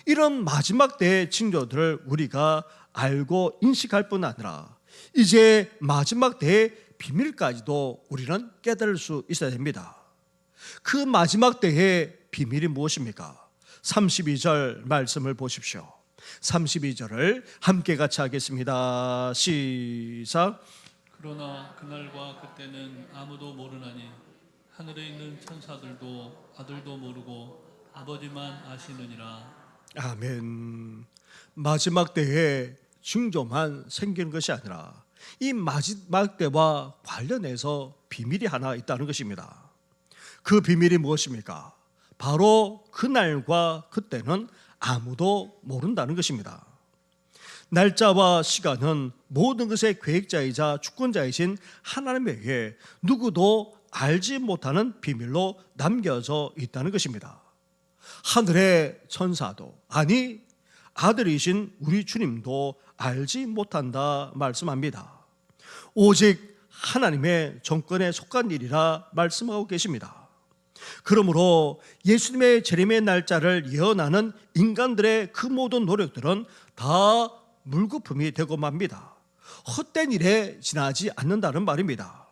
이런 마지막 때의 징조들을 우리가 알고 인식할 뿐 아니라 이제 마지막 때의 비밀까지도 우리는 깨달을 수 있어야 됩니다. 그 마지막 때의 비밀이 무엇입니까? 32절 말씀을 보십시오. 32절을 함께 같이 하겠습니다. 시작. 그러나 그날과 그때는 아무도 모르나니 하늘에 있는 천사들도 아들도 모르고 아버지만 아시느니라. 아멘. 마지막 때에 징조만 생기는 것이 아니라 이 마지막 때와 관련해서 비밀이 하나 있다는 것입니다. 그 비밀이 무엇입니까? 바로 그날과 그때는 아무도 모른다는 것입니다. 날짜와 시간은 모든 것의 계획자이자 주권자이신 하나님에게 누구도 알지 못하는 비밀로 남겨져 있다는 것입니다. 하늘의 천사도, 아니 아들이신 우리 주님도 알지 못한다 말씀합니다. 오직 하나님의 정권에 속한 일이라 말씀하고 계십니다. 그러므로 예수님의 재림의 날짜를 예언하는 인간들의 그 모든 노력들은 다 물거품이 되고 맙니다. 헛된 일에 지나지 않는다는 말입니다.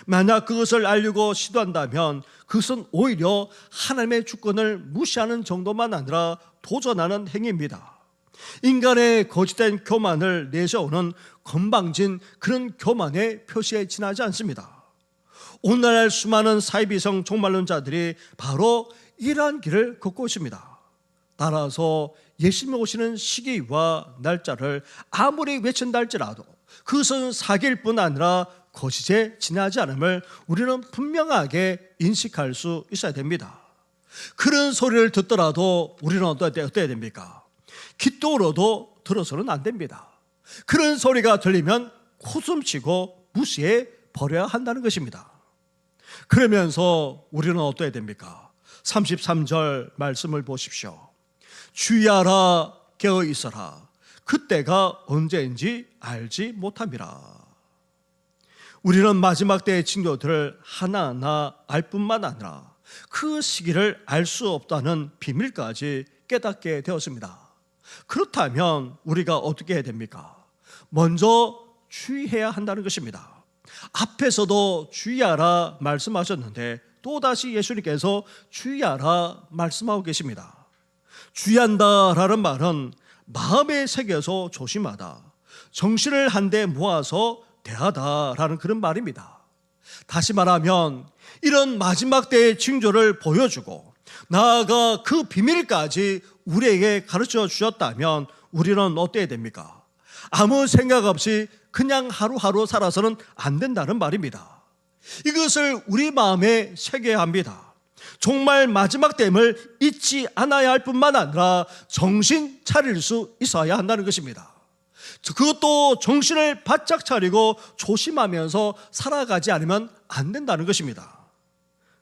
만약 그것을 알려고 시도한다면 그것은 오히려 하나님의 주권을 무시하는 정도만 아니라 도전하는 행위입니다. 인간의 거짓된 교만을 내세우는 건방진 그런 교만의 표시에 지나지 않습니다. 오늘날 수많은 사이비성 종말론자들이 바로 이러한 길을 걷고 있습니다. 따라서 예수님이 오시는 시기와 날짜를 아무리 외친다 할지라도 그것은 사기일 뿐 아니라 거짓에 지나지 않음을 우리는 분명하게 인식할 수 있어야 됩니다. 그런 소리를 듣더라도 우리는 어떠해야 됩니까? 귓등으로도 들어서는 안 됩니다. 그런 소리가 들리면 코숨치고 무시해 버려야 한다는 것입니다. 그러면서 우리는 어떠해야 됩니까? 33절 말씀을 보십시오. 주의하라, 깨어 있어라. 그때가 언제인지 알지 못함이라. 우리는 마지막 때의 징조들을 하나하나 알 뿐만 아니라 그 시기를 알 수 없다는 비밀까지 깨닫게 되었습니다. 그렇다면 우리가 어떻게 해야 됩니까? 먼저 주의해야 한다는 것입니다. 앞에서도 주의하라 말씀하셨는데 또다시 예수님께서 주의하라 말씀하고 계십니다. 주의한다라는 말은 마음에 새겨서 조심하다, 정신을 한데 모아서 대하다라는 그런 말입니다. 다시 말하면 이런 마지막 때의 징조를 보여주고 나아가 그 비밀까지 우리에게 가르쳐 주셨다면 우리는 어때야 됩니까? 아무 생각 없이 그냥 하루하루 살아서는 안 된다는 말입니다. 이것을 우리 마음에 새겨야 합니다. 정말 마지막 때임을 잊지 않아야 할 뿐만 아니라 정신 차릴 수 있어야 한다는 것입니다. 그것도 정신을 바짝 차리고 조심하면서 살아가지 않으면 안 된다는 것입니다.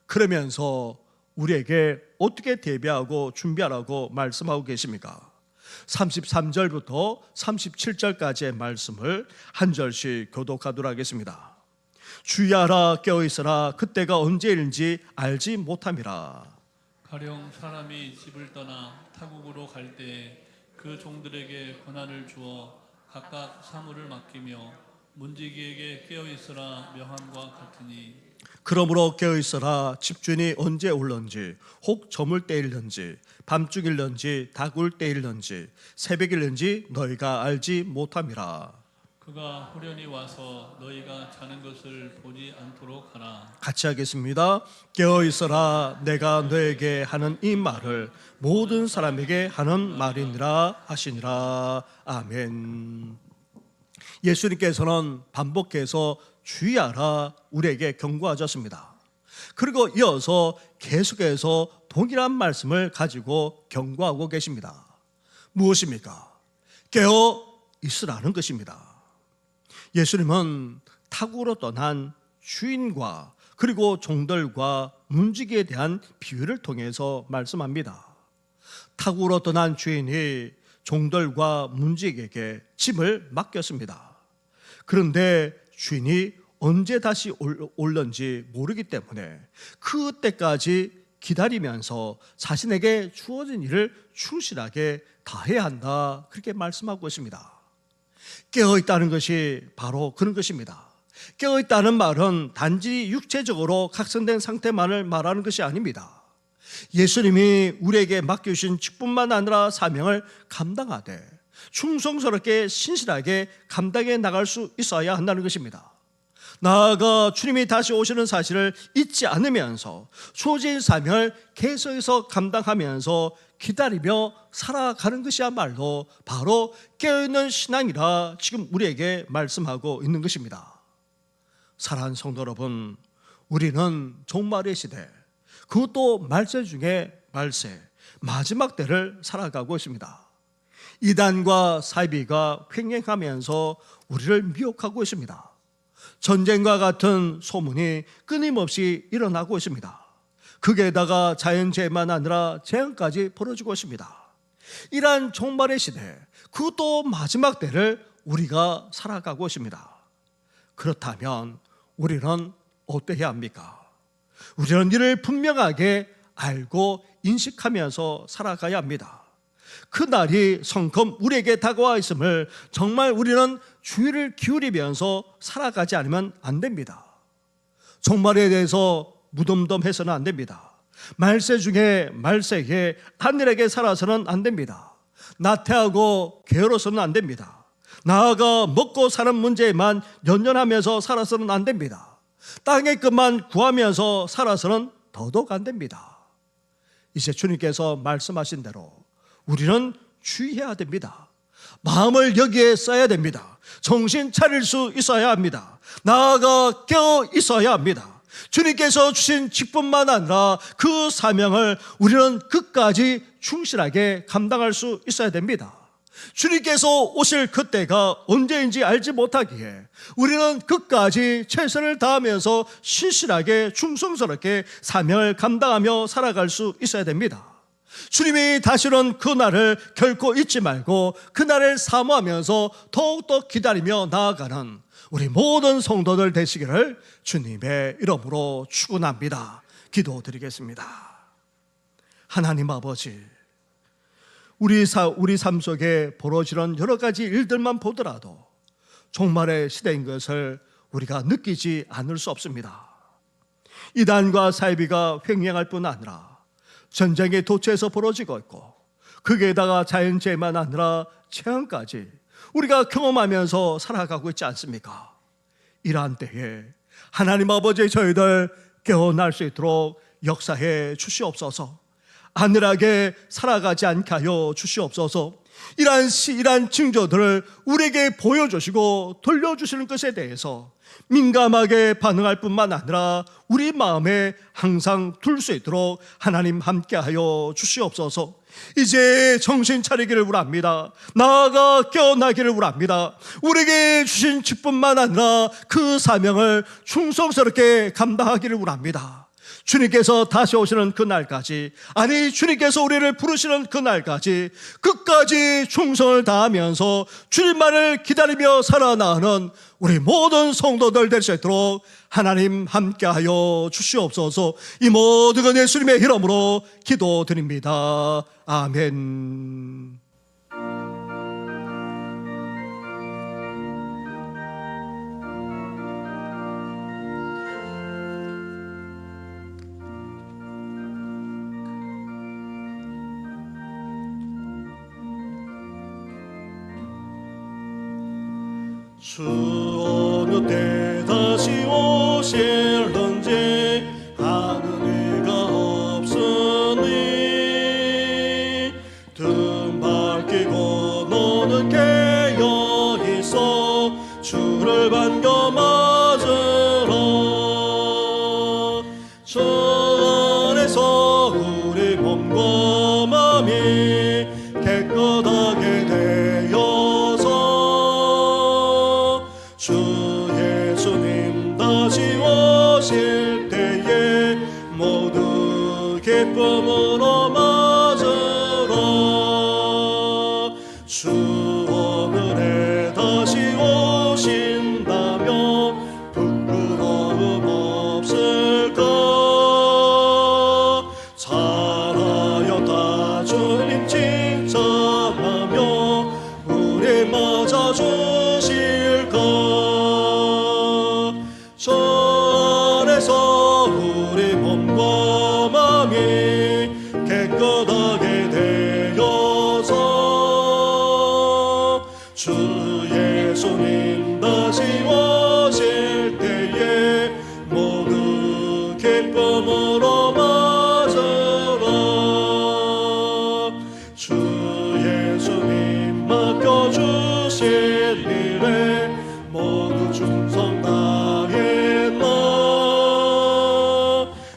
그러면서 우리에게 어떻게 대비하고 준비하라고 말씀하고 계십니까? 33절부터 37절까지의 말씀을 한 절씩 교독하도록 하겠습니다. 주의하라, 깨어있으라. 그때가 언제인지 알지 못함이라. 가령 사람이 집을 떠나 타국으로 갈 때에 그 종들에게 권한을 주어 각각 사물을 맡기며 문지기에게 깨어있으라 명함과 같으니 그러므로 깨어있어라. 집주인이 언제 올런지, 혹 저물 때일런지, 밤중일런지, 다굴 때일런지, 새벽일런지 너희가 알지 못함이라. 그가 후련히 와서 너희가 자는 것을 보지 않도록 하라. 같이 하겠습니다. 깨어있어라. 내가 너에게 하는 이 말을 모든 사람에게 하는 말이니라 하시니라. 아멘. 예수님께서는 반복해서 주의하라 우리에게 경고하셨습니다. 그리고 이어서 계속해서 동일한 말씀을 가지고 경고하고 계십니다. 무엇입니까? 깨어 있으라는 것입니다. 예수님은 타국으로 떠난 주인과 그리고 종들과 문지기에 대한 비유를 통해서 말씀합니다. 타국으로 떠난 주인이 종들과 문지기에게 짐을 맡겼습니다. 그런데 주인이 언제 다시 올런지 모르기 때문에 그때까지 기다리면서 자신에게 주어진 일을 충실하게 다해야 한다, 그렇게 말씀하고 있습니다. 깨어있다는 것이 바로 그런 것입니다. 깨어있다는 말은 단지 육체적으로 각성된 상태만을 말하는 것이 아닙니다. 예수님이 우리에게 맡겨주신 직분만 아니라 사명을 감당하되 충성스럽게 신실하게 감당해 나갈 수 있어야 한다는 것입니다. 나아가 주님이 다시 오시는 사실을 잊지 않으면서 주어진 사명을 계속해서 감당하면서 기다리며 살아가는 것이야말로 바로 깨어있는 신앙이라 지금 우리에게 말씀하고 있는 것입니다. 사랑하는 성도 여러분, 우리는 종말의 시대, 그것도 말세 중에 말세, 마지막 때를 살아가고 있습니다. 이단과 사이비가 횡행하면서 우리를 미혹하고 있습니다. 전쟁과 같은 소문이 끊임없이 일어나고 있습니다. 거기에다가 자연재해만 아니라 재앙까지 벌어지고 있습니다. 이러한 종말의 시대, 그것도 마지막 때를 우리가 살아가고 있습니다. 그렇다면 우리는 어떠해야 합니까? 우리는 이를 분명하게 알고 인식하면서 살아가야 합니다. 그날이 성큼 우리에게 다가와 있음을 정말 우리는 주의를 기울이면서 살아가지 않으면 안 됩니다. 종말에 대해서 무덤덤해서는 안 됩니다. 말세 중에 말세에 하늘에게 살아서는 안 됩니다. 나태하고 게으러서는 안 됩니다. 나아가 먹고 사는 문제에만 연연하면서 살아서는 안 됩니다. 땅의 것만 구하면서 살아서는 더더욱 안 됩니다. 이제 주님께서 말씀하신 대로 우리는 주의해야 됩니다. 마음을 여기에 써야 됩니다. 정신 차릴 수 있어야 합니다. 나아가 깨어 있어야 합니다. 주님께서 주신 직분만 아니라 그 사명을 우리는 끝까지 충실하게 감당할 수 있어야 됩니다. 주님께서 오실 그때가 언제인지 알지 못하기에 우리는 끝까지 최선을 다하면서 신실하게 충성스럽게 사명을 감당하며 살아갈 수 있어야 됩니다. 주님이 다시 오는 그날을 결코 잊지 말고 그날을 사모하면서 더욱더 기다리며 나아가는 우리 모든 성도들 되시기를 주님의 이름으로 축원합니다. 기도드리겠습니다. 하나님 아버지, 우리 삶 속에 벌어지는 여러 가지 일들만 보더라도 종말의 시대인 것을 우리가 느끼지 않을 수 없습니다. 이단과 사이비가 횡행할 뿐 아니라 전쟁이 도처에서 벌어지고 있고 거기에다가 자연재해만 아니라 재앙까지 우리가 경험하면서 살아가고 있지 않습니까? 이러한 때에 하나님 아버지, 저희들 깨어날 수 있도록 역사해 주시옵소서. 안일하게 살아가지 않게 하여 주시옵소서. 이러한 징조들을 우리에게 보여주시고 돌려주시는 것에 대해서 민감하게 반응할 뿐만 아니라 우리 마음에 항상 둘 수 있도록 하나님 함께하여 주시옵소서. 이제 정신 차리기를 원합니다. 나아가 깨어나기를 원합니다. 우리에게 주신 직분만 아니라 그 사명을 충성스럽게 감당하기를 원합니다. 주님께서 다시 오시는 그날까지, 아니 주님께서 우리를 부르시는 그날까지 끝까지 충성을 다하면서 주님만을 기다리며 살아나가는 우리 모든 성도들 될 수 있도록 하나님 함께하여 주시옵소서. 이 모든 건 예수님의 이름으로 기도드립니다. 아멘. 주 어느 때 다시 오실런지 아는 이가 없으니 등 밝히고 너는 깨어 있어 주를 반겨 맞으라. 저 안에서 우리 몸과 마음이 깨끗하게 되어서 주 예수님 다시 오실 때에 모두 기쁨으로 맞으라. 주 오늘에 다시 오신다면 부끄러움 없을까? 잘하였다 주님 칭찬하며 우리 맞아주실까? 저 안에서 우리 몸과 마음이 깨끗하게 되어서 주 예수님 다시 오실 때에 모두 기쁨으로 맞으라. 주 예수님 맡겨주실 일에 모두 충성 다했나.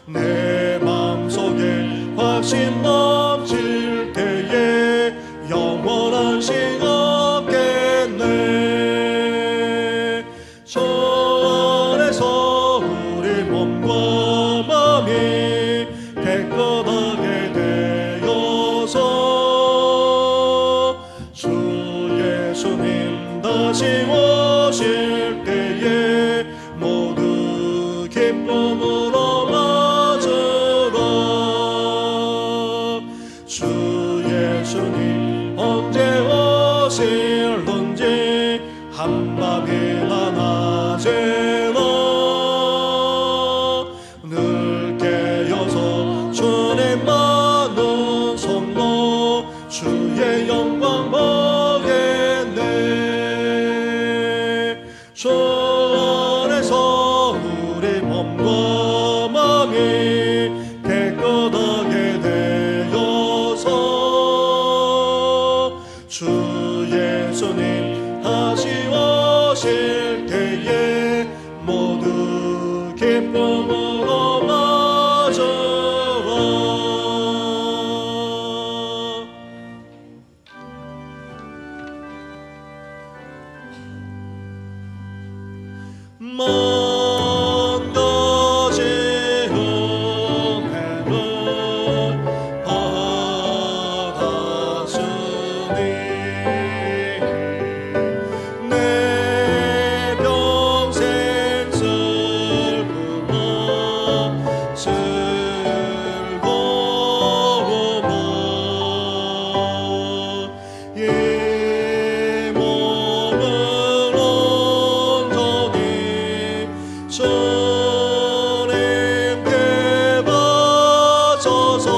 내 맘속에 확신 넘칠 때에 영원한 신 없겠네. 저 안에서 우리 몸과 마음이 깨끗하게 되어서 주 예수님 다시 오실 때에 모두 기쁨으로 맞으라. 주 예수님 언제 오실런지 한밤이나 낮에나 늘 깨어서 주님 많은 손로 주의 영광 보겠네. 저 안에서 우리 깨끗하게 되어서 주 예수님 다시 오실 때에 모두 기쁨으로 맞아와 먼 거지 은혜를 받았으니 내 평생 슬픔과 슬픔과 이 몸을 온전히 주님께 바쳐서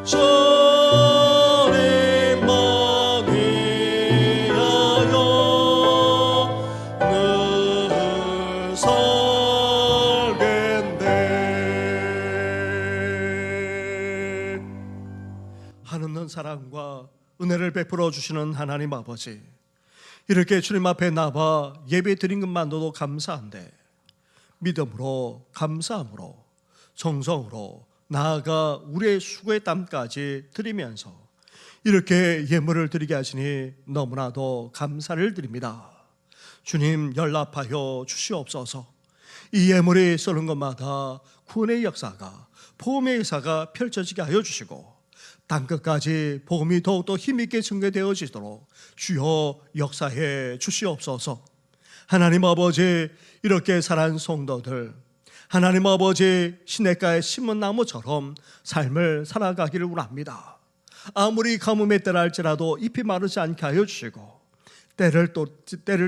주님만 위하여 늘 살겠네. 하느님 사랑과 은혜를 베풀어 주시는 하나님 아버지, 이렇게 주님 앞에 나와 예배 드린 것만으로도 감사한데 믿음으로 감사함으로 정성으로 나아가 우리의 수고의 땀까지 드리면서 이렇게 예물을 드리게 하시니 너무나도 감사를 드립니다. 주님 연락하여 주시옵소서. 이 예물이 쏘는 것마다 구원의 역사가, 보험의 역사가 펼쳐지게 하여 주시고 땅끝까지 복음이 더욱더 힘있게 전개되어지도록 주여 역사해 주시옵소서. 하나님 아버지, 이렇게 살아난 성도들, 하나님 아버지 시냇가에 심은 나무처럼 삶을 살아가기를 원합니다. 아무리 가뭄의 때라 할지라도 잎이 마르지 않게 하여 주시고 때를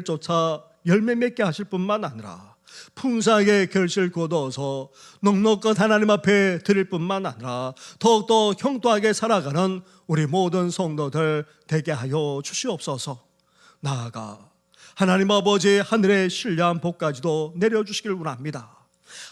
쫓아 열매 맺게 하실 뿐만 아니라 풍성하게 결실 거두어서 넉넉한 하나님 앞에 드릴 뿐만 아니라 더욱더 형통하게 살아가는 우리 모든 성도들 되게 하여 주시옵소서. 나아가 하나님 아버지 하늘의 신령한 복까지도 내려주시길 원합니다.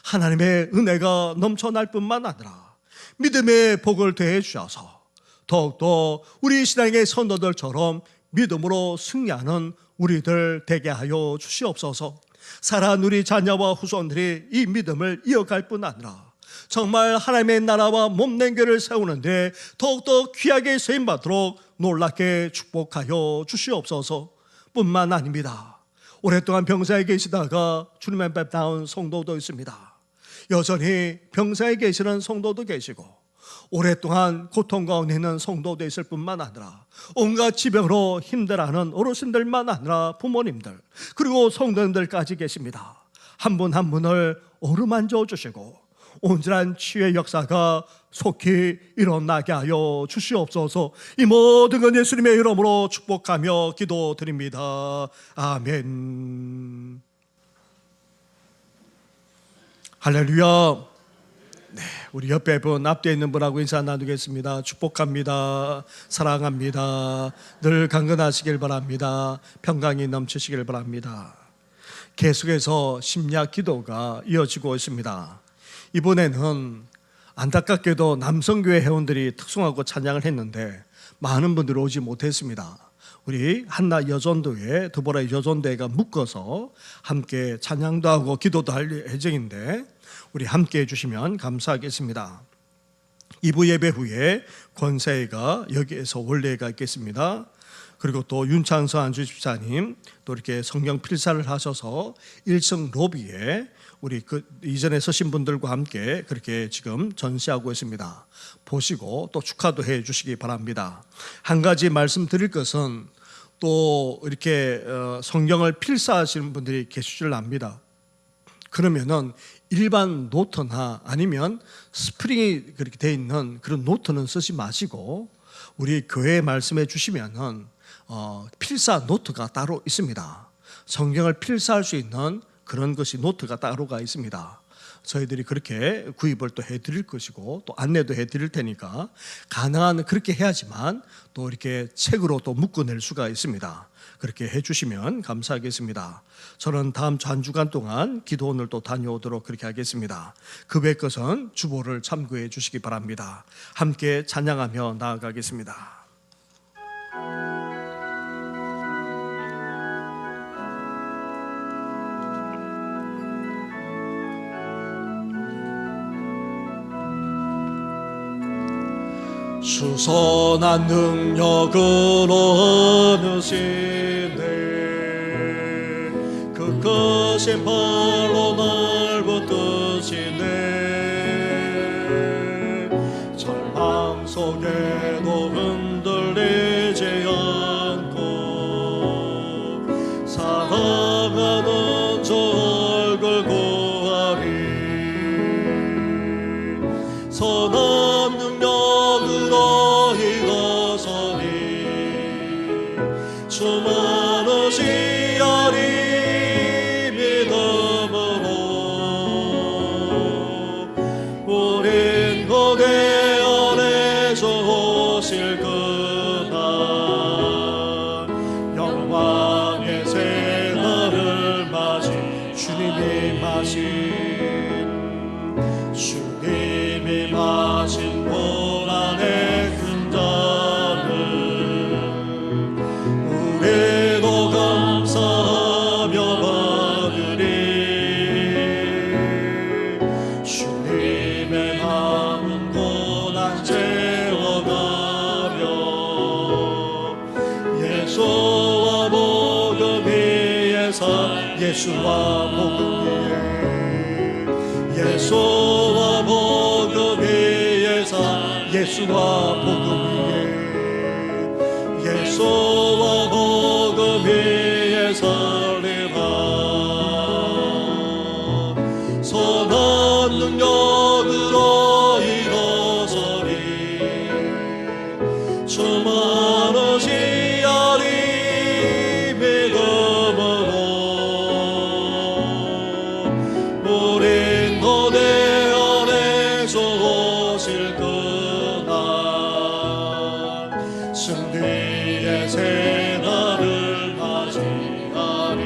하나님의 은혜가 넘쳐날 뿐만 아니라 믿음의 복을 더해 주셔서 더욱더 우리 신앙의 선도들처럼 믿음으로 승리하는 우리들 되게 하여 주시옵소서. 살아난 우리 자녀와 후손들이 이 믿음을 이어갈 뿐 아니라 정말 하나님의 나라와 몸된교를 세우는데 더욱더 귀하게 쓰임받도록 놀랍게 축복하여 주시옵소서. 뿐만 아닙니다. 오랫동안 병사에 계시다가 주님 앞에 나온 성도도 있습니다. 여전히 병사에 계시는 성도도 계시고 오랫동안 고통 가운데 있는 성도도 있을 뿐만 아니라 온갖 지병으로 힘들어하는 어르신들만 아니라 부모님들 그리고 성도님들까지 계십니다. 한 분 한 분을 어루만져 주시고 온전한 치유의 역사가 속히 일어나게 하여 주시옵소서. 이 모든 건 예수님의 이름으로 축복하며 기도드립니다. 아멘. 할렐루야. 네, 우리 옆에 분, 앞뒤에 있는 분하고 인사 나누겠습니다. 축복합니다. 사랑합니다. 늘 강건하시길 바랍니다. 평강이 넘치시길 바랍니다. 계속해서 심야 기도가 이어지고 있습니다. 이번에는 안타깝게도 남성교회 회원들이 특송하고 찬양을 했는데 많은 분들이 오지 못했습니다. 우리 한나 여전도회, 드보라 여전도회가 묶어서 함께 찬양도 하고 기도도 할 예정인데 우리 함께 해주시면 감사하겠습니다. 2부 예배 후에 권사회가 여기에서 원례가 있겠습니다. 그리고 또 윤창서 안주집사님 또 이렇게 성경 필사를 하셔서 1층 로비에 우리 그 이전에 서신 분들과 함께 그렇게 지금 전시하고 있습니다. 보시고 또 축하도 해 주시기 바랍니다. 한 가지 말씀드릴 것은 또 이렇게 성경을 필사하시는 분들이 계실 줄 압니다. 그러면은 일반 노트나 아니면 스프링이 그렇게 돼 있는 그런 노트는 쓰지 마시고 우리 교회에 말씀해 주시면은 필사 노트가 따로 있습니다. 성경을 필사할 수 있는 그런 것이 노트가 따로가 있습니다. 저희들이 그렇게 구입을 또 해드릴 것이고 또 안내도 해드릴 테니까 가능한 그렇게 해야지만 또 이렇게 책으로 또 묶어낼 수가 있습니다. 그렇게 해주시면 감사하겠습니다. 저는 다음 주 한 주간 동안 기도원을 또 다녀오도록 그렇게 하겠습니다. 그 외 것은 주보를 참고해 주시기 바랍니다. 함께 찬양하며 나아가겠습니다. 수선한 능력으로 얻으시네 그 크신 발로 날 붙드시네 절망 속에도 흔들리지 않고 사랑하는 저 얼굴 구하리 선한 능력으로 일어서니 수많은 시야리 믿음으로 우린 고대 안에서 오실 그날 영광의 새날을 맞이 주님이 마신 고난의 큰 잔을 우리도 감사하며 받으리 주님의 남은 고난 채워가며 예수와 복음 위에 예수와 복음 위에 예수와 복음 위에 예수와 복음 위에 예수와 복음 위에 살리라 선한 능력으로 일어서리 수많은 시야리 믿음으로 우린 고대 안에서 오실 그날 승리의 새날을 맞이하리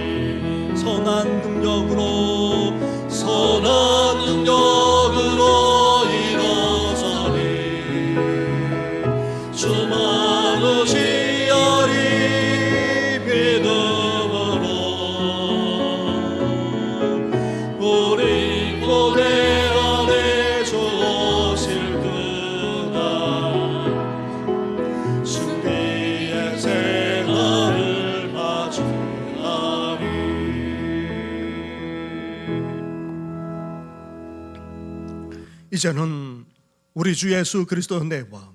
선한 능력으로 일어서리 수많은 시야리 믿음으로 우리 고대 안에서 오실 그날 승리의 새날을 맞이하리 이제는 우리 주 예수 그리스도 은혜와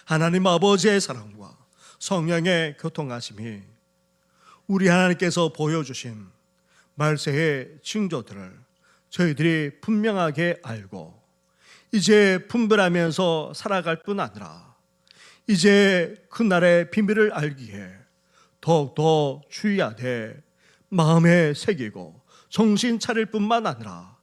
하나님 아버지의 사랑과 성령의 교통하심이 우리 하나님께서 보여주신 말세의 징조들을 저희들이 분명하게 알고 이제 분별하면서 살아갈 뿐 아니라 이제 그날의 비밀을 알기에 더욱더 주의하되 마음에 새기고 정신 차릴 뿐만 아니라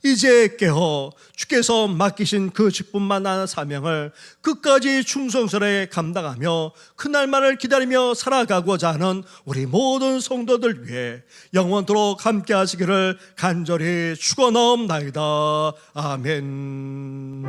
이제 깨어 주께서 맡기신 그 직분만한 사명을 끝까지 충성스레 감당하며 그날만을 기다리며 살아가고자 하는 우리 모든 성도들 위해 영원토록 함께 하시기를 간절히 축원하옵나이다. 아멘.